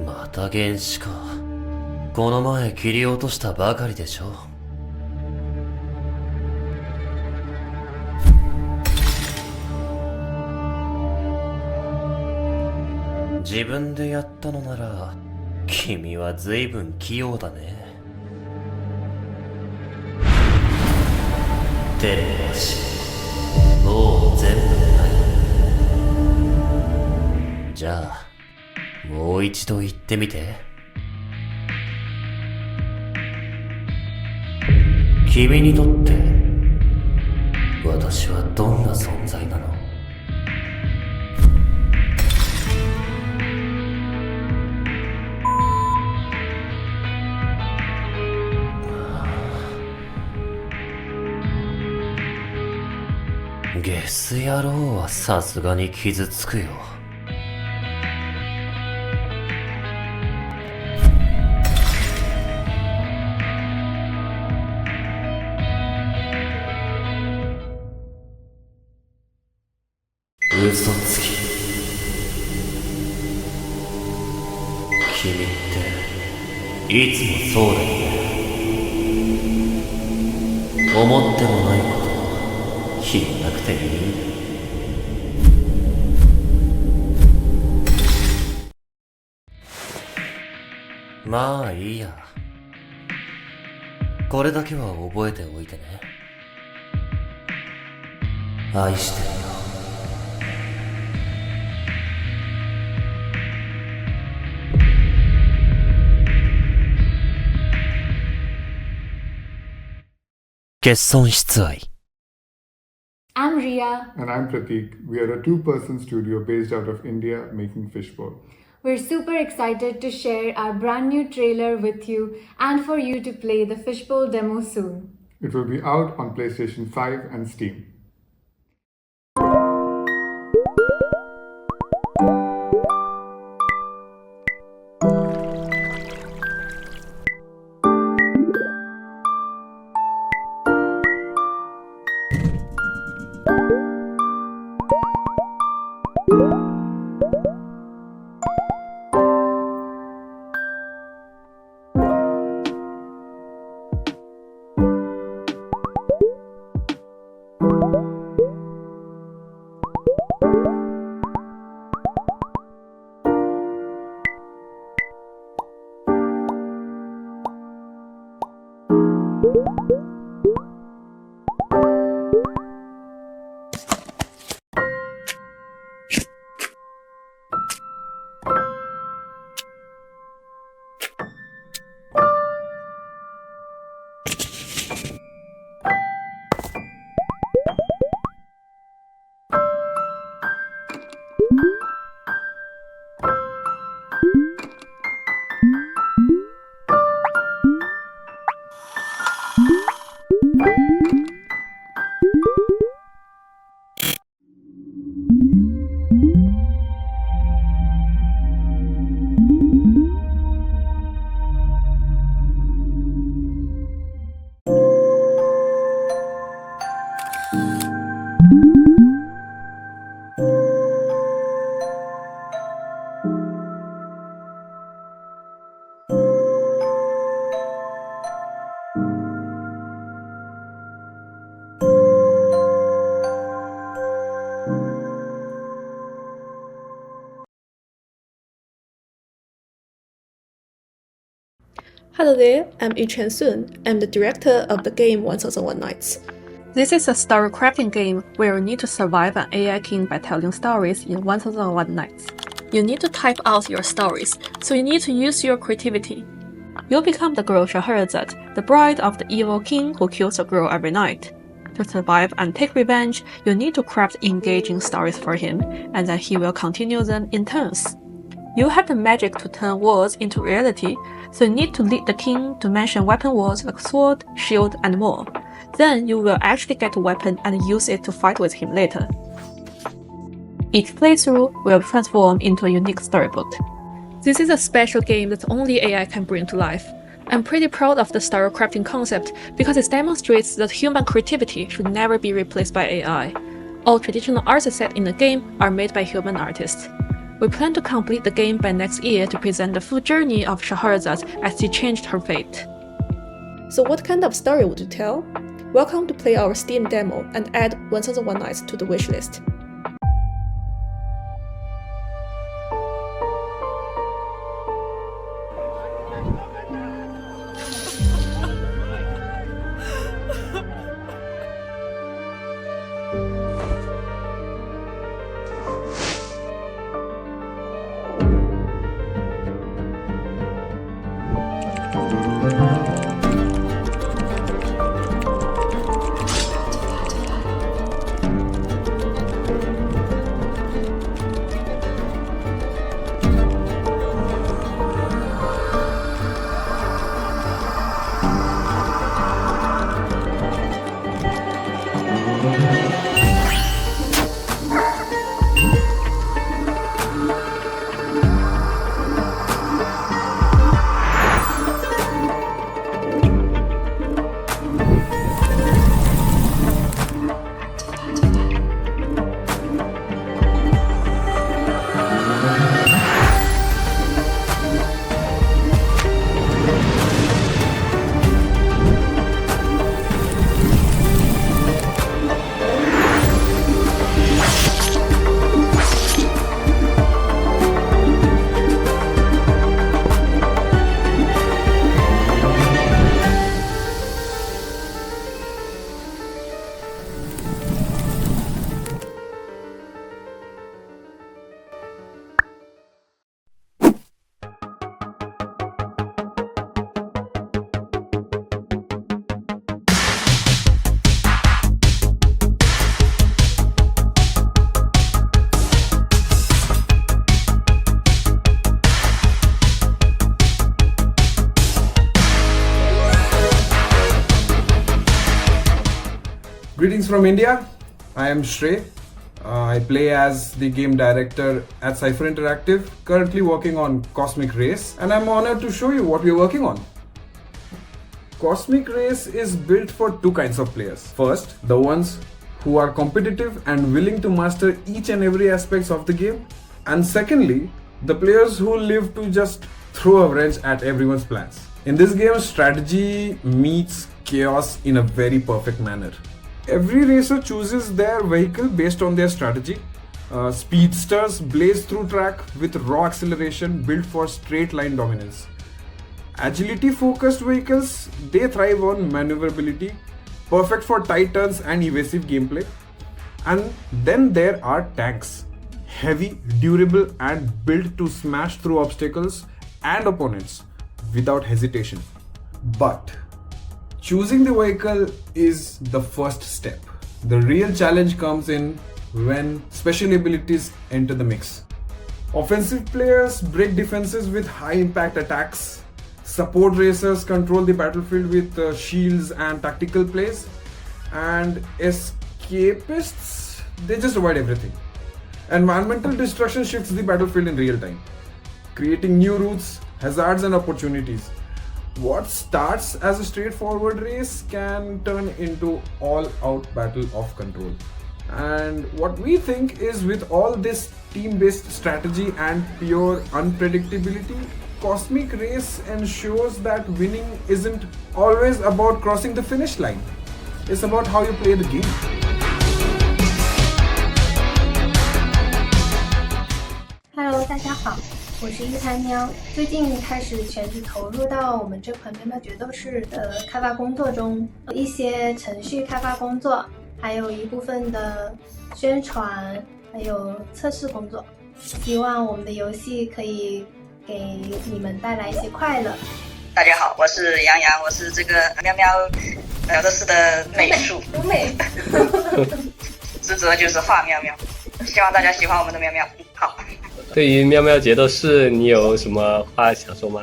また原子か。この前切り落としたばかりでしょ。自分でやったのなら君は随分器用だね。テレパシー、もう全部ない。じゃあもう一度言ってみて。君にとって私はどんな存在なの？ゲス野郎はさすがに傷つくよ。嘘つき。君っていつもそうだよね。思ってもないこと言わなくていい。まあいいや。これだけは覚えておいてね。愛してるよ。欠損失愛。I'm Ria. And I'm Pratik. We are a two-person studio based out of India making fishbowl. We're super excited to share our brand new trailer with you and for you to play the fishbowl demo soon. It will be out on PlayStation 5 and Steam. Hello there, I'm Yuchen Sun. I'm the director of the game 1001 Nights. This is a story crafting game where you need to survive an AI king by telling stories in 1001 Nights. You need to type out your stories, so you need to use your creativity. You'll become the girl Scheherazade, the bride of the evil king who kills a girl every night. To survive and take revenge, you need to craft engaging stories for him, and then he will continue them in turns. You have the magic to turn words into reality, so you need to lead the king to mention weapon words like sword, shield, and more. Then you will actually get a weapon and use it to fight with him later. Each playthrough will transform into a unique storybook. This is a special game that only AI can bring to life. I'm pretty proud of the story crafting concept because it demonstrates that human creativity should never be replaced by AI. All traditional art assets in the game are made by human artists. We plan to complete the game by next year to present the full journey of Scheherazade as she changed her fate. So what kind of story would you tell? Welcome to play our Steam demo and add 1001 Nights to the wishlist. Greetings from India. I am Shrey. I play as the game director at Cypher Interactive, currently working on Cosmic Race, and I'm honored to show you what we're working on. Cosmic Race is built for two kinds of players. First, the ones who are competitive and willing to master each and every aspect of the game. And secondly, the players who live to just throw a wrench at everyone's plans. In this game, strategy meets chaos in a very perfect manner. Every racer chooses their vehicle based on their strategy. Speedsters blaze through track with raw acceleration built for straight line dominance. Agility focused vehicles, they thrive on maneuverability, perfect for tight turns and evasive gameplay. And then there are tanks, heavy, durable and built to smash through obstacles and opponents without hesitation. But choosing the vehicle is the first step. The real challenge comes in when special abilities enter the mix. Offensive players break defenses with high impact attacks. Support racers control the battlefield with shields and tactical plays. And escapists, they just avoid everything. Environmental destruction shifts the battlefield in real time, creating new routes, hazards and opportunities. What starts as a straightforward race can turn into all-out battle of control. And what we think is, with all this team-based strategy and pure unpredictability, Cosmic Race ensures that winning isn't always about crossing the finish line. It's about how you play the game. Hello， 大家好，我是一滩喵。最近开始全职投入到我们这款喵喵决斗士的开发工作中，一些程序开发工作，还有一部分的宣传，还有测试工作。希望我们的游戏可以给你们带来一些快乐。大家好，我是杨洋，我是这个喵喵决斗士的美术，美，职责就是画喵喵，希望大家喜欢我们的喵喵。好。对于喵喵决斗士，你有什么话想说吗？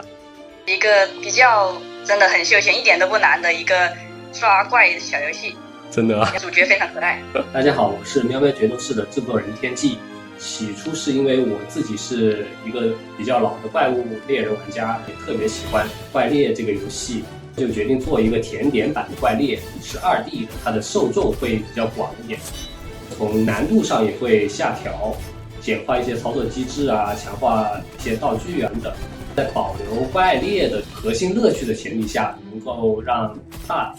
一个比较真的很休闲，一点都不难的一个刷怪的小游戏。真的啊？主角非常可爱。大家好，我是喵喵决斗士的制作人天际。起初是因为我自己是一个比较老的怪物猎人玩家，也特别喜欢怪猎这个游戏，就决定做一个甜点版的怪猎，是2D的，它的受众会比较广一点，从难度上也会下调。简化一些操作机制啊，强化一些道具啊等等，在保留怪猎的核心乐趣的前提下，能够让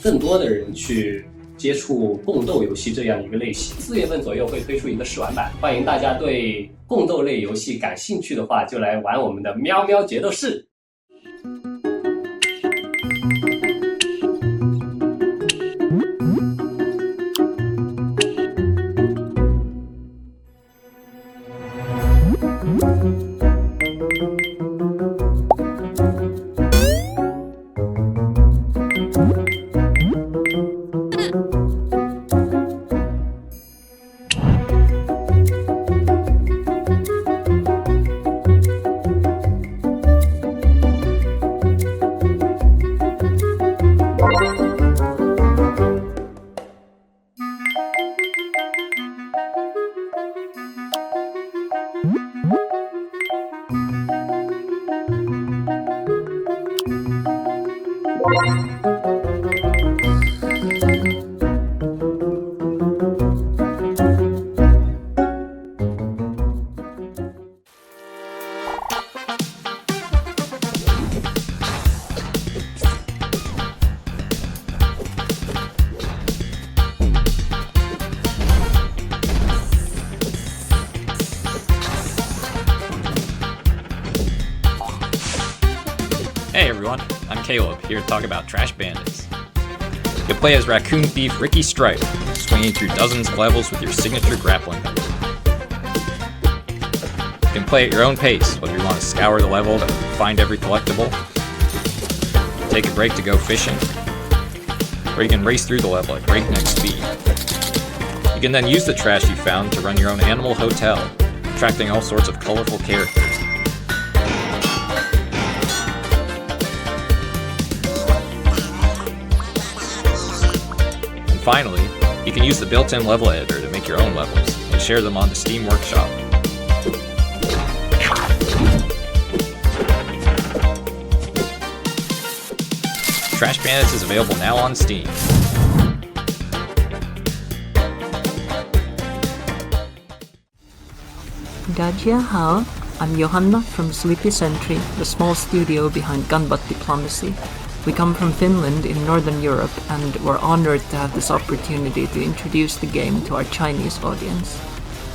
更多的人去接触共斗游戏这样一个类型。4月份左右会推出一个试玩版，欢迎大家对共斗类游戏感兴趣的话，就来玩我们的喵喵决斗士。Hey everyone, I'm Caleb, here to talk about Trash Bandits. You play as Raccoon Thief Ricky Stripe, swinging through dozens of levels with your signature grappling hook. You can play at your own pace, whether you want to scour the level to find every collectible, take a break to go fishing, or you can race through the level at breakneck speed. You can then use the trash you found to run your own animal hotel, attracting all sorts of colorful characters. Finally, you can use the built-in level editor to make your own levels and share them on the Steam Workshop. Trash Bandits is available now on Steam. Dajia, I'm Johanna from Sleepy Sentry, the small studio behind Gunbutt Diplomacy. We come from Finland in Northern Europe and we're honored to have this opportunity to introduce the game to our Chinese audience.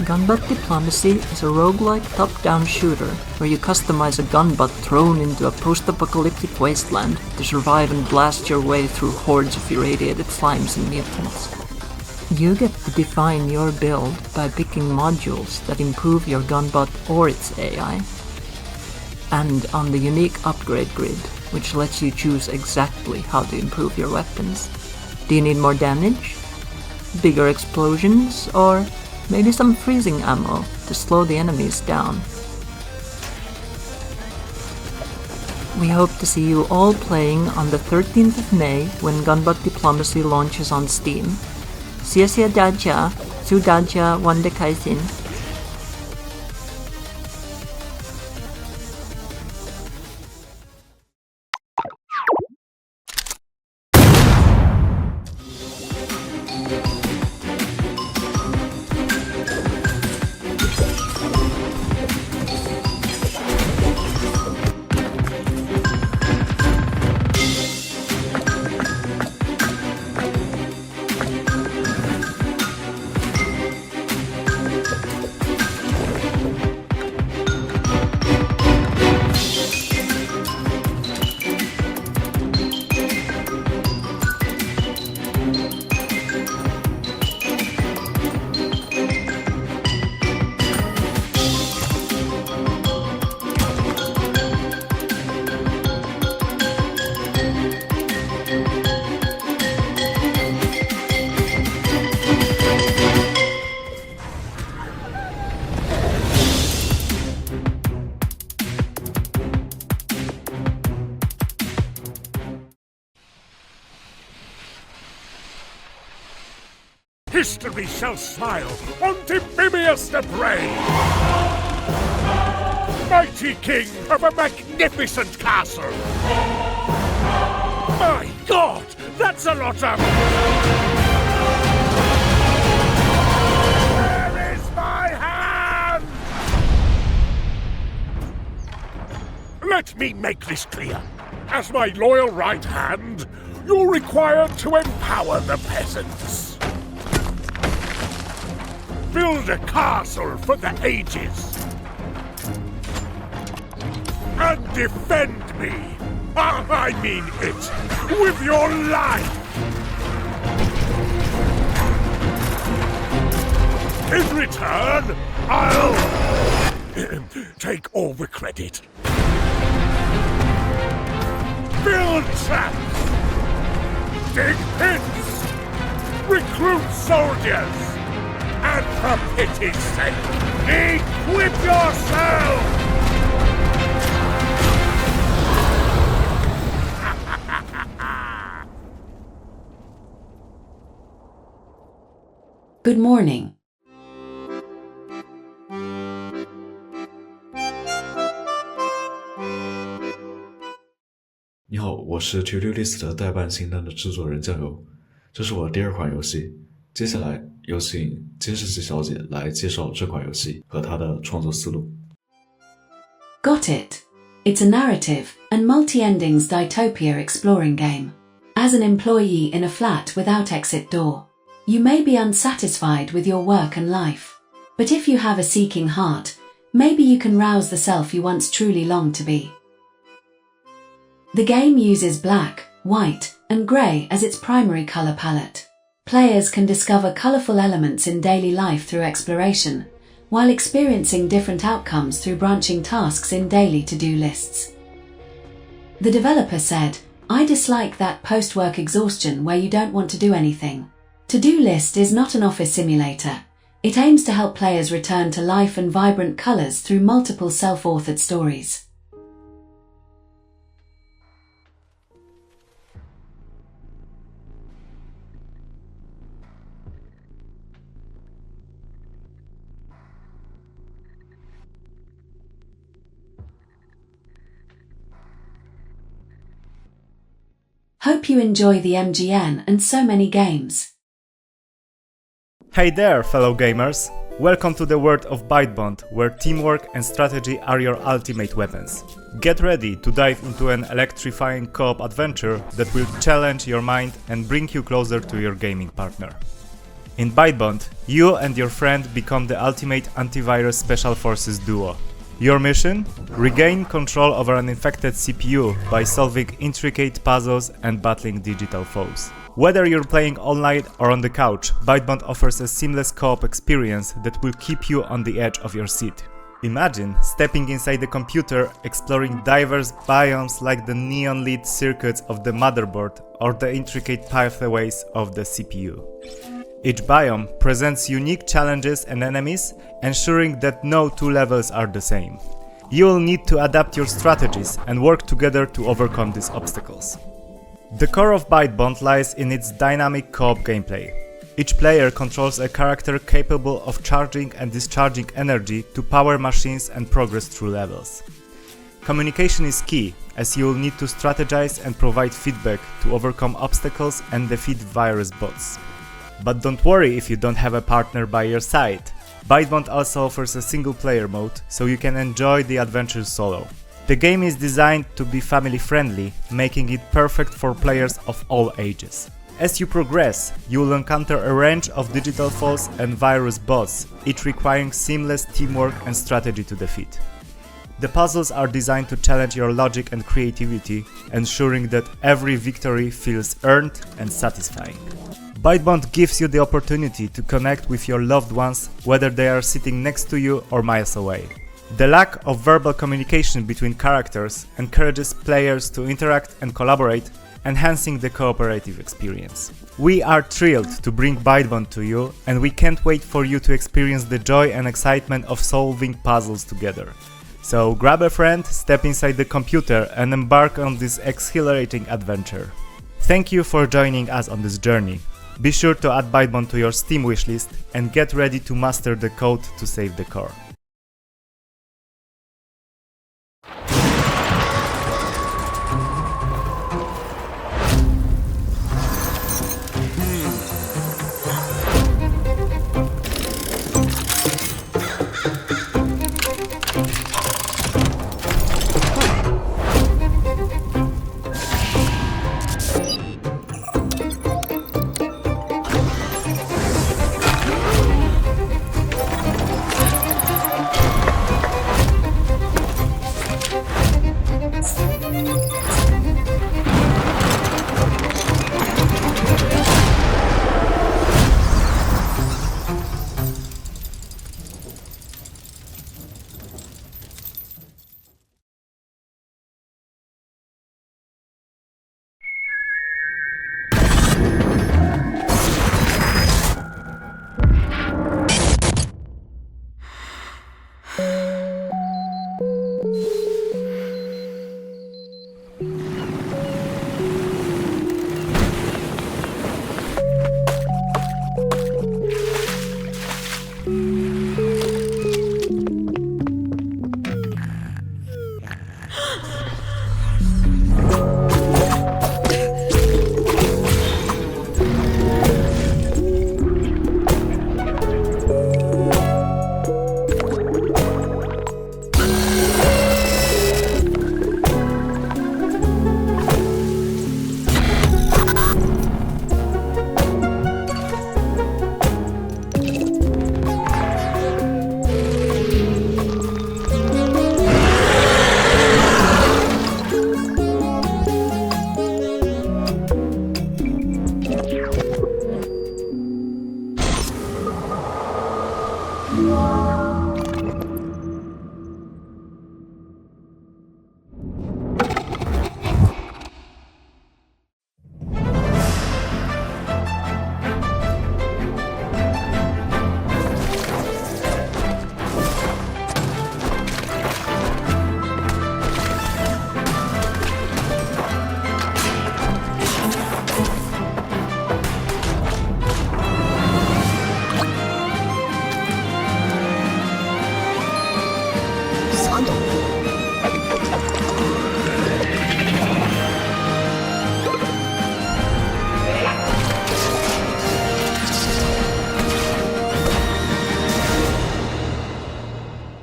Gunbutt Diplomacy is a roguelike top-down shooter where you customize a gunbutt thrown into a post-apocalyptic wasteland to survive and blast your way through hordes of irradiated slimes and mutants. You get to define your build by picking modules that improve your gunbutt or its AI, and on the unique upgrade grid, which lets you choose exactly how to improve your weapons. Do you need more damage? Bigger explosions? Or maybe some freezing ammo to slow the enemies down? We hope to see you all playing on the 13th of May when Gunbutt Diplomacy launches on Steam. 谢谢大家，祝大家玩得开心。History shall smile on Tiberius the Brave, mighty king of a magnificent castle. My God, that's a lot of... Where is my hand? Let me make this clear. As my loyal right hand, you're required to empower the peasants. Build a castle for the ages. And defend me. I mean it. With your life. In return, I'll take all the credit. Build traps. Dig pits. Recruit soldiers. And for pity's sake, equip yourself! Good morning. 你好，我是 To-Do List 代办清单的制作人酱油，这是我的第2款游戏。接下来有请监视器小姐来介绍这款游戏和她的创作思路。Got it. It's a narrative and multi-endings dystopia exploring game. As an employee in a flat without exit door, you may be unsatisfied with your work and life. But if you have a seeking heart, maybe you can rouse the self you once truly longed to be. The game uses black, white, and grey as its primary color palette. Players can discover colorful elements in daily life through exploration, while experiencing different outcomes through branching tasks in daily to-do lists. The developer said, "I dislike that post-work exhaustion where you don't want to do anything." To-do list is not an office simulator. It aims to help players return to life and vibrant colors through multiple self-authored stories. Hope you enjoy the MGN and so many games. Hey there, fellow gamers! Welcome to the world of Bytebond, where teamwork and strategy are your ultimate weapons. Get ready to dive into an electrifying co-op adventure that will challenge your mind and bring you closer to your gaming partner. In Bytebond, you and your friend become the ultimate antivirus special forces duo. Your mission? Regain control over an infected CPU by solving intricate puzzles and battling digital foes. Whether you're playing online or on the couch, Bytebond offers a seamless co-op experience that will keep you on the edge of your seat. Imagine stepping inside the computer, exploring diverse biomes like the neon-lit circuits of the motherboard or the intricate pathways of the CPU. Each biome presents unique challenges and enemies, ensuring that no two levels are the same. You will need to adapt your strategies and work together to overcome these obstacles. The core of Bytebond lies in its dynamic co-op gameplay. Each player controls a character capable of charging and discharging energy to power machines and progress through levels. Communication is key, as you will need to strategize and provide feedback to overcome obstacles and defeat virus bots. But don't worry if you don't have a partner by your side. Bytebond also offers a single-player mode, so you can enjoy the adventure solo. The game is designed to be family-friendly, making it perfect for players of all ages. As you progress, you will encounter a range of digital foes and virus bots, each requiring seamless teamwork and strategy to defeat. The puzzles are designed to challenge your logic and creativity, ensuring that every victory feels earned and satisfying. Bytebond gives you the opportunity to connect with your loved ones, whether they are sitting next to you or miles away. The lack of verbal communication between characters encourages players to interact and collaborate, enhancing the cooperative experience. We are thrilled to bring Bytebond to you, and we can't wait for you to experience the joy and excitement of solving puzzles together. So grab a friend, step inside the computer, and embark on this exhilarating adventure. Thank you for joining us on this journey. Be sure to add Bytebond to your Steam wishlist and get ready to master the code to save the core.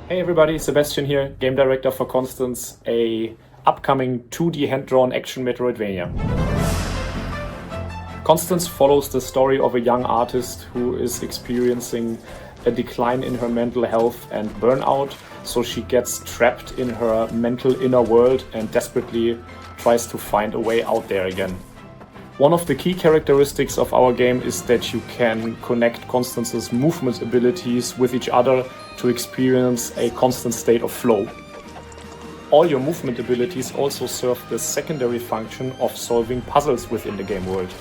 Hey everybody, Sebastian here, game director for Constance, a upcoming 2D hand-drawn action Metroidvania. Constance follows the story of a young artist who is experiencing a decline in her mental health and burnout, so she gets trapped in her mental inner world and desperately tries to find a way out there again. One of the key characteristics of our game is that you can connect Constance's movement abilities with each other to experience a constant state of flow. All your movement abilities also serve the secondary function of solving puzzles within the game world.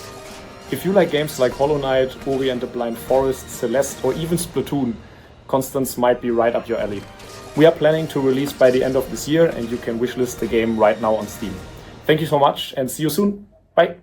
If you like games like Hollow Knight, Ori and the Blind Forest, Celeste or even Splatoon, Constance might be right up your alley. We are planning to release by the end of this year and you can wishlist the game right now on Steam. Thank you so much and see you soon. Bye!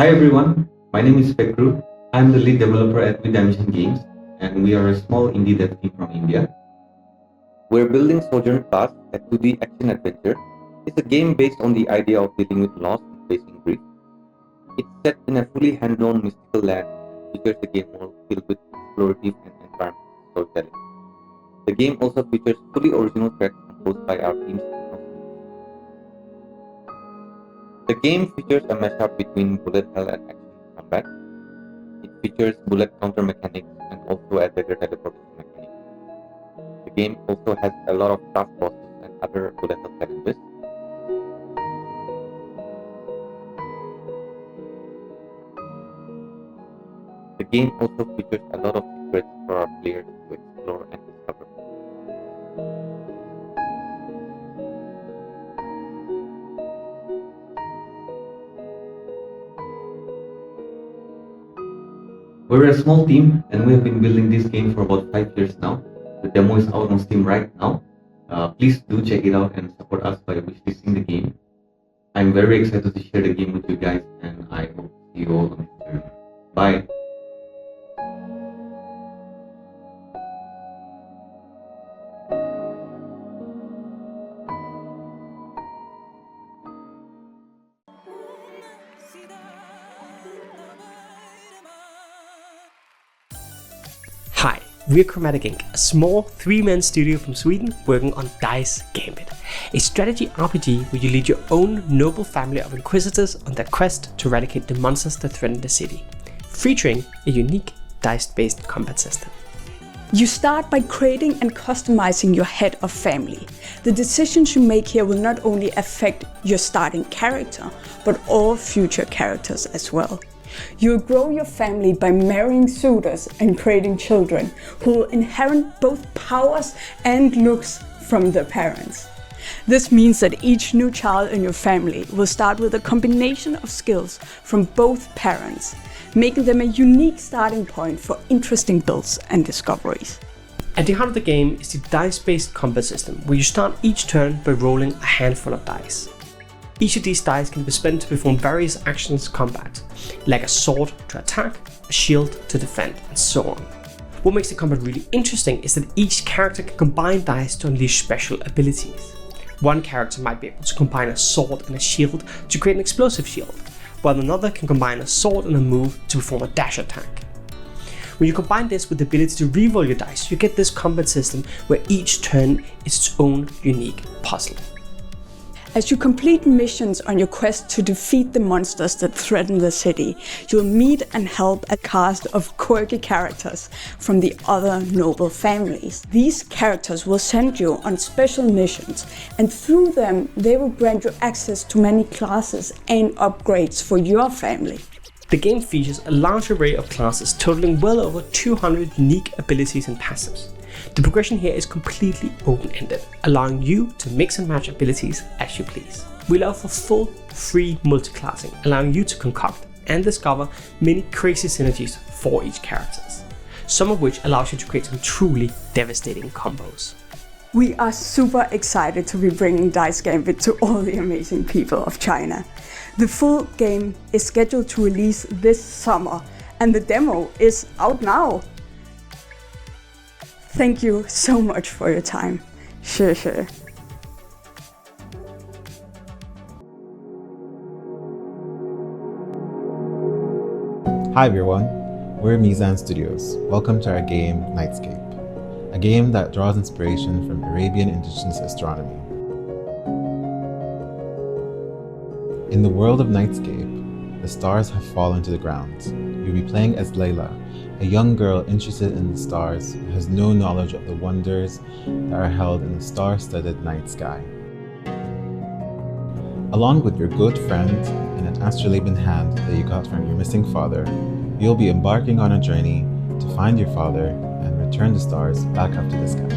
Hi everyone, my name is Pekru. I'm the lead developer at MGN Games and we are a small indie dev team from India. We're building Sojourn Class, a 2D action adventure. It's a game based on the idea of dealing with loss and facing grief. It's set in a fully hand-drawn mystical land and features the game world filled with explorative and environmental storytelling. The game also features fully original tracks composed by our team's The game features a mashup between bullet hell and action combat. It features bullet counter mechanics and also a dagger teleportation mechanic. The game also has a lot of tough bosses and other bullet hell challenges. The game also features a lot of secrets for our players to explore and discover. We're a small team and we have been building this game for about 5 years now. The demo is out on Steam right now. Please do check it out and support us by wishlisting the game. I'm very excited to share the game with you guys and I hope to see you all on the journey. Bye! Hi, we're Chromatic Inc., a small 3-man studio from Sweden working on Dice Gambit, a strategy RPG where you lead your own noble family of inquisitors on their quest to eradicate the monsters that threaten the city, featuring a unique dice-based combat system. You start by creating and customizing your head of family. The decisions you make here will not only affect your starting character, but all future characters as well. You'll grow your family by marrying suitors and creating children who will inherit both powers and looks from their parents. This means that each new child in your family will start with a combination of skills from both parents, making them a unique starting point for interesting builds and discoveries. At the heart of the game is the dice-based combat system, where you start each turn by rolling a handful of dice. Each of these dice can be spent to perform various actions in combat, like a sword to attack, a shield to defend, and so on. What makes the combat really interesting is that each character can combine dice to unleash special abilities. One character might be able to combine a sword and a shield to create an explosive shield, while another can combine a sword and a move to perform a dash attack. When you combine this with the ability to reroll your dice, you get this combat system where each turn is its own unique puzzle. As you complete missions on your quest to defeat the monsters that threaten the city, you'll meet and help a cast of quirky characters from the other noble families. These characters will send you on special missions, and through them they will grant you access to many classes and upgrades for your family. The game features a large array of classes totaling well over 200 unique abilities and passives. The progression here is completely open-ended, allowing you to mix and match abilities as you please. We allow for full, free multi-classing, allowing you to concoct and discover many crazy synergies for each character, some of which allows you to create some truly devastating combos. We are super excited to be bringing Dice Gambit to all the amazing people of China. The full game is scheduled to release this summer, and the demo is out now. Thank you so much for your time. 谢谢。Hi everyone, we're MGN Studios. Welcome to our game Nightscape, a game that draws inspiration from Arabian indigenous astronomy. In the world of Nightscape, the stars have fallen to the ground. You'll be playing as Layla, a young girl interested in the stars who has no knowledge of the wonders that are held in the star-studded night sky. Along with your good friend and an astrolabe hand that you got from your missing father, you'll be embarking on a journey to find your father and return the stars back up to the sky.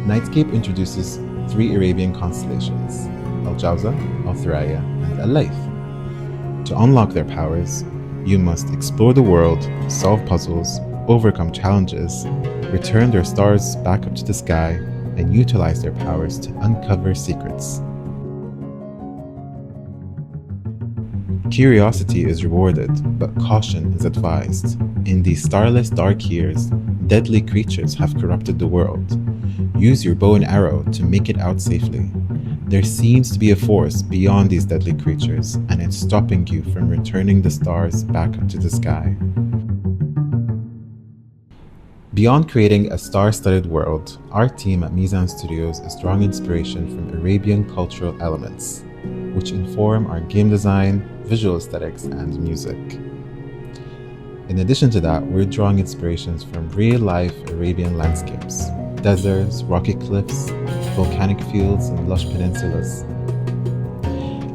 Nightscape introduces 3 Arabian constellations, Al-Jawza, Al-Thuraya, and Al-Layth. To unlock their powers, you must explore the world, solve puzzles, overcome challenges, return their stars back up to the sky, and utilize their powers to uncover secrets. Curiosity is rewarded, but caution is advised. In these starless dark years, deadly creatures have corrupted the world. Use your bow and arrow to make it out safely. There seems to be a force beyond these deadly creatures, and it's stopping you from returning the stars back up to the sky. Beyond creating a star-studded world, our team at MGN Studios is drawing inspiration from Arabian cultural elements, which inform our game design, visual aesthetics, and music. In addition to that, we're drawing inspirations from real-life Arabian landscapes, deserts, rocky cliffs, volcanic fields, and lush peninsulas.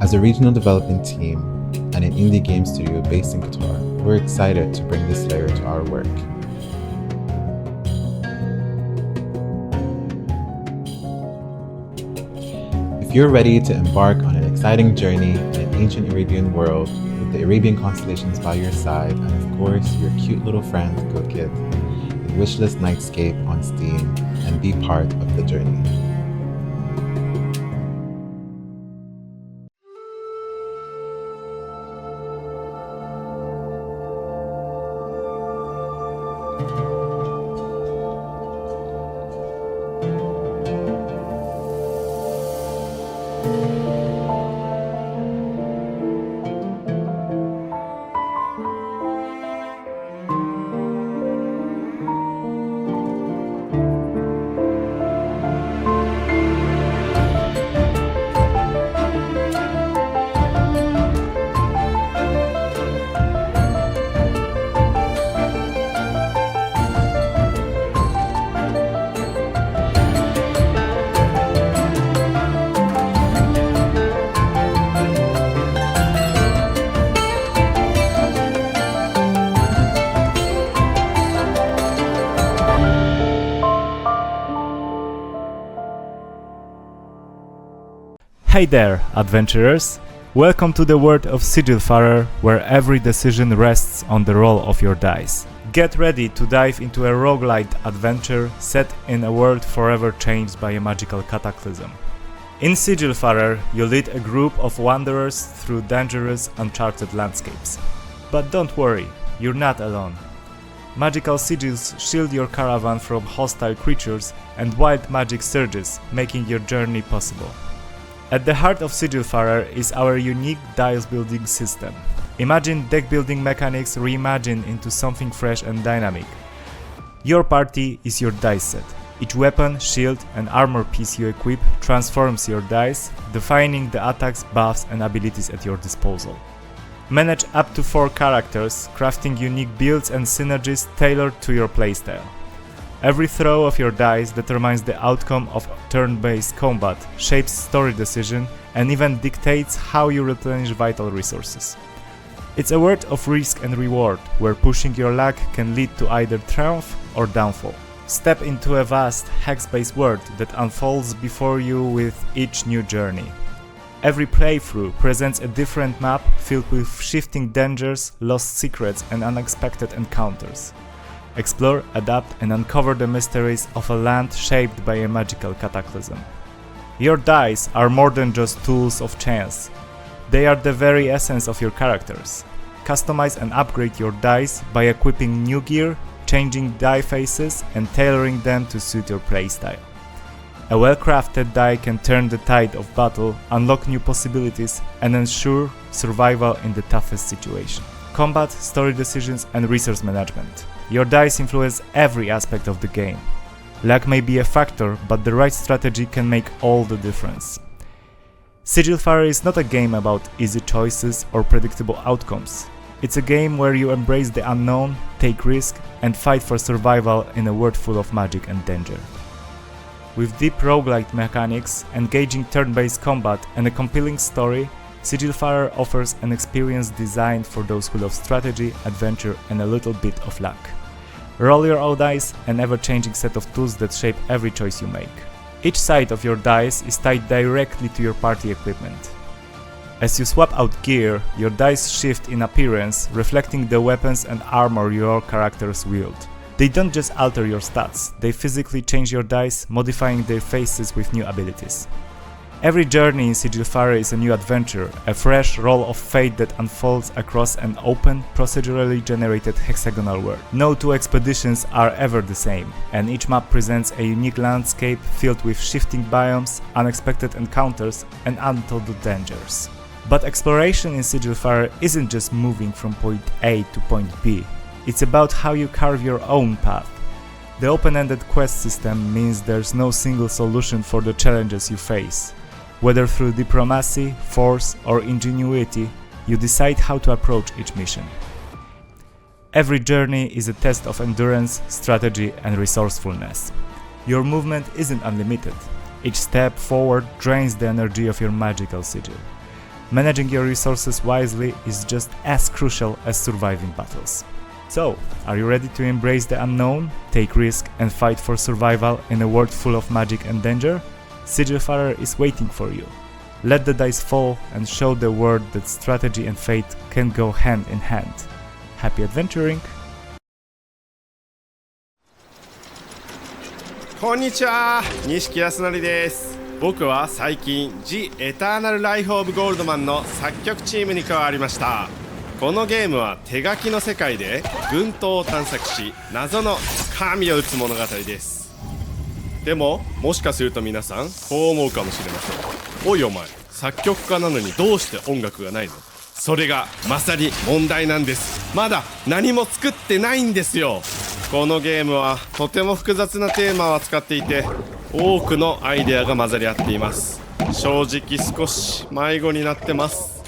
As a regional development team and an indie game studio based in Qatar, we're excited to bring this layer to our work. If you're ready to embark on an exciting journey in an ancient Arabian world with the Arabian constellations by your side, and of course your cute little friend Good Kid, then wishlist Nightscape on Steam and be part of the journey. Hey there, adventurers! Welcome to the world of Sigilfarer, where every decision rests on the roll of your dice. Get ready to dive into a roguelite adventure set in a world forever changed by a magical cataclysm. In Sigilfarer, you lead a group of wanderers through dangerous, uncharted landscapes. But don't worry, you're not alone. Magical sigils shield your caravan from hostile creatures, and wild magic surges, making your journey possible. At the heart of Sigilfarer is our unique dice building system. Imagine deck building mechanics reimagined into something fresh and dynamic. Your party is your dice set. Each weapon, shield, and armor piece you equip transforms your dice, defining the attacks, buffs, and abilities at your disposal. Manage up to 4 characters, crafting unique builds and synergies tailored to your playstyle. Every throw of your dice determines the outcome of turn-based combat, shapes story decision, and even dictates how you replenish vital resources. It's a world of risk and reward, where pushing your luck can lead to either triumph or downfall. Step into a vast, hex-based world that unfolds before you with each new journey. Every playthrough presents a different map filled with shifting dangers, lost secrets, and unexpected encounters. Explore, adapt, and uncover the mysteries of a land shaped by a magical cataclysm. Your dice are more than just tools of chance. They are the very essence of your characters. Customize and upgrade your dice by equipping new gear, changing die faces and tailoring them to suit your playstyle. A well-crafted die can turn the tide of battle, unlock new possibilities, and ensure survival in the toughest situation. Combat, story decisions, and resource management. Your dice influence every aspect of the game. Luck may be a factor, but the right strategy can make all the difference. Sigilfire is not a game about easy choices or predictable outcomes. It's a game where you embrace the unknown, take risks, and fight for survival in a world full of magic and danger. With deep roguelite mechanics, engaging turn-based combat, and a compelling story, Sigilfire offers an experience designed for those who love strategy, adventure, and a little bit of luck. Roll your own dice, an ever-changing set of tools that shape every choice you make. Each side of your dice is tied directly to your party equipment. As you swap out gear, your dice shift in appearance, reflecting the weapons and armor your characters wield. They don't just alter your stats, they physically change your dice, modifying their faces with new abilities. Every journey in Sigilfire is a new adventure, a fresh roll of fate that unfolds across an open, procedurally generated hexagonal world. No two expeditions are ever the same, and each map presents a unique landscape filled with shifting biomes, unexpected encounters, and untold dangers. But exploration in Sigilfire isn't just moving from point A to point B. It's about how you carve your own path. The open-ended quest system means there's no single solution for the challenges you face. Whether through diplomacy, force, or ingenuity, you decide how to approach each mission. Every journey is a test of endurance, strategy, and resourcefulness. Your movement isn't unlimited. Each step forward drains the energy of your magical sigil. Managing your resources wisely is just as crucial as surviving battles. So, are you ready to embrace the unknown, take risks, and fight for survival in a world full of magic and danger? Sigilfire is waiting for you. Let the dice fall and show the world that strategy and fate can go hand in hand. Happy adventuring! こんにちは、西木康則です。僕は最近 The Eternal Life of Goldman の作曲チームに加わりました。このゲームは手書きの世界で群島を探索し謎の神を討つ物語です。でももしかすると皆さんこう思うかもしれません。おいお前、作曲家なのにどうして音楽がないの？それがまさに問題なんです。まだ何も作ってないんですよ。このゲームはとても複雑なテーマを扱っていて多くのアイデアが混ざり合っています。正直少し迷子になってます。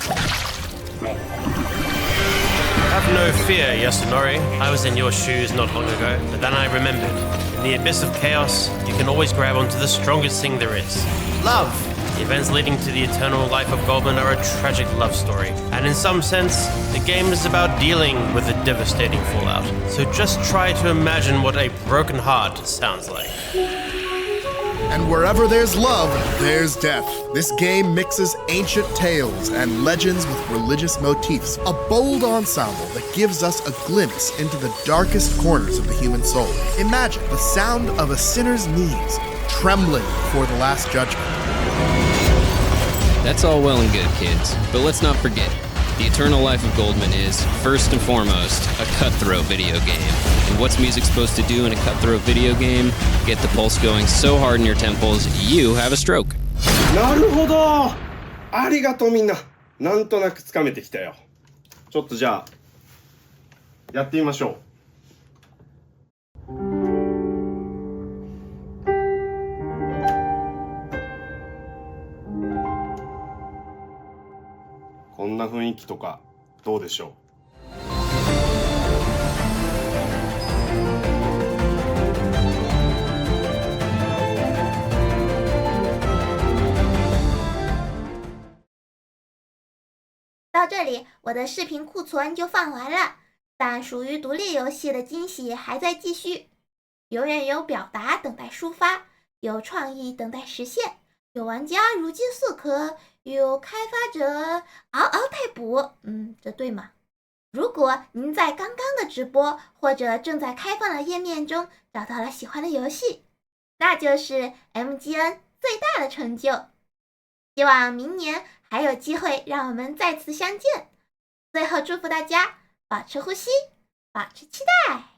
Have no fear, Yasunori. I was in your shoes not long ago, but then I remembered. In the abyss of chaos, you can always grab onto the strongest thing there is. Love! The events leading to the eternal life of Goldman are a tragic love story. And in some sense, the game is about dealing with the devastating fallout. So just try to imagine what a broken heart sounds like. And wherever there's love, there's death. This game mixes ancient tales and legends with religious motifs. A bold ensemble that gives us a glimpse into the darkest corners of the human soul. Imagine the sound of a sinner's knees trembling before the Last Judgment. That's all well and good, kids, but let's not forget, the eternal life of Goldman is, first and foremost, a cutthroat video game. And what's music supposed to do in a cutthroat video game? Get the pulse going so hard in your temples, you have a stroke. なるほど。ありがとうみんな。なんとなくつかめてきたよ。ちょっとじゃあやってみましょう。こんな雰囲気とかどうでしょう。到这里，我的视频库存就放完了，但属于独立游戏的惊喜还在继续。永远有表达等待抒发，有创意等待实现，有玩家如饥似渴，有开发者嗷嗷待哺。这对吗？如果您在刚刚的直播或者正在开放的页面中找到了喜欢的游戏，那就是 MGN 最大的成就。希望明年还有机会让我们再次相见。最后祝福大家保持呼吸，保持期待。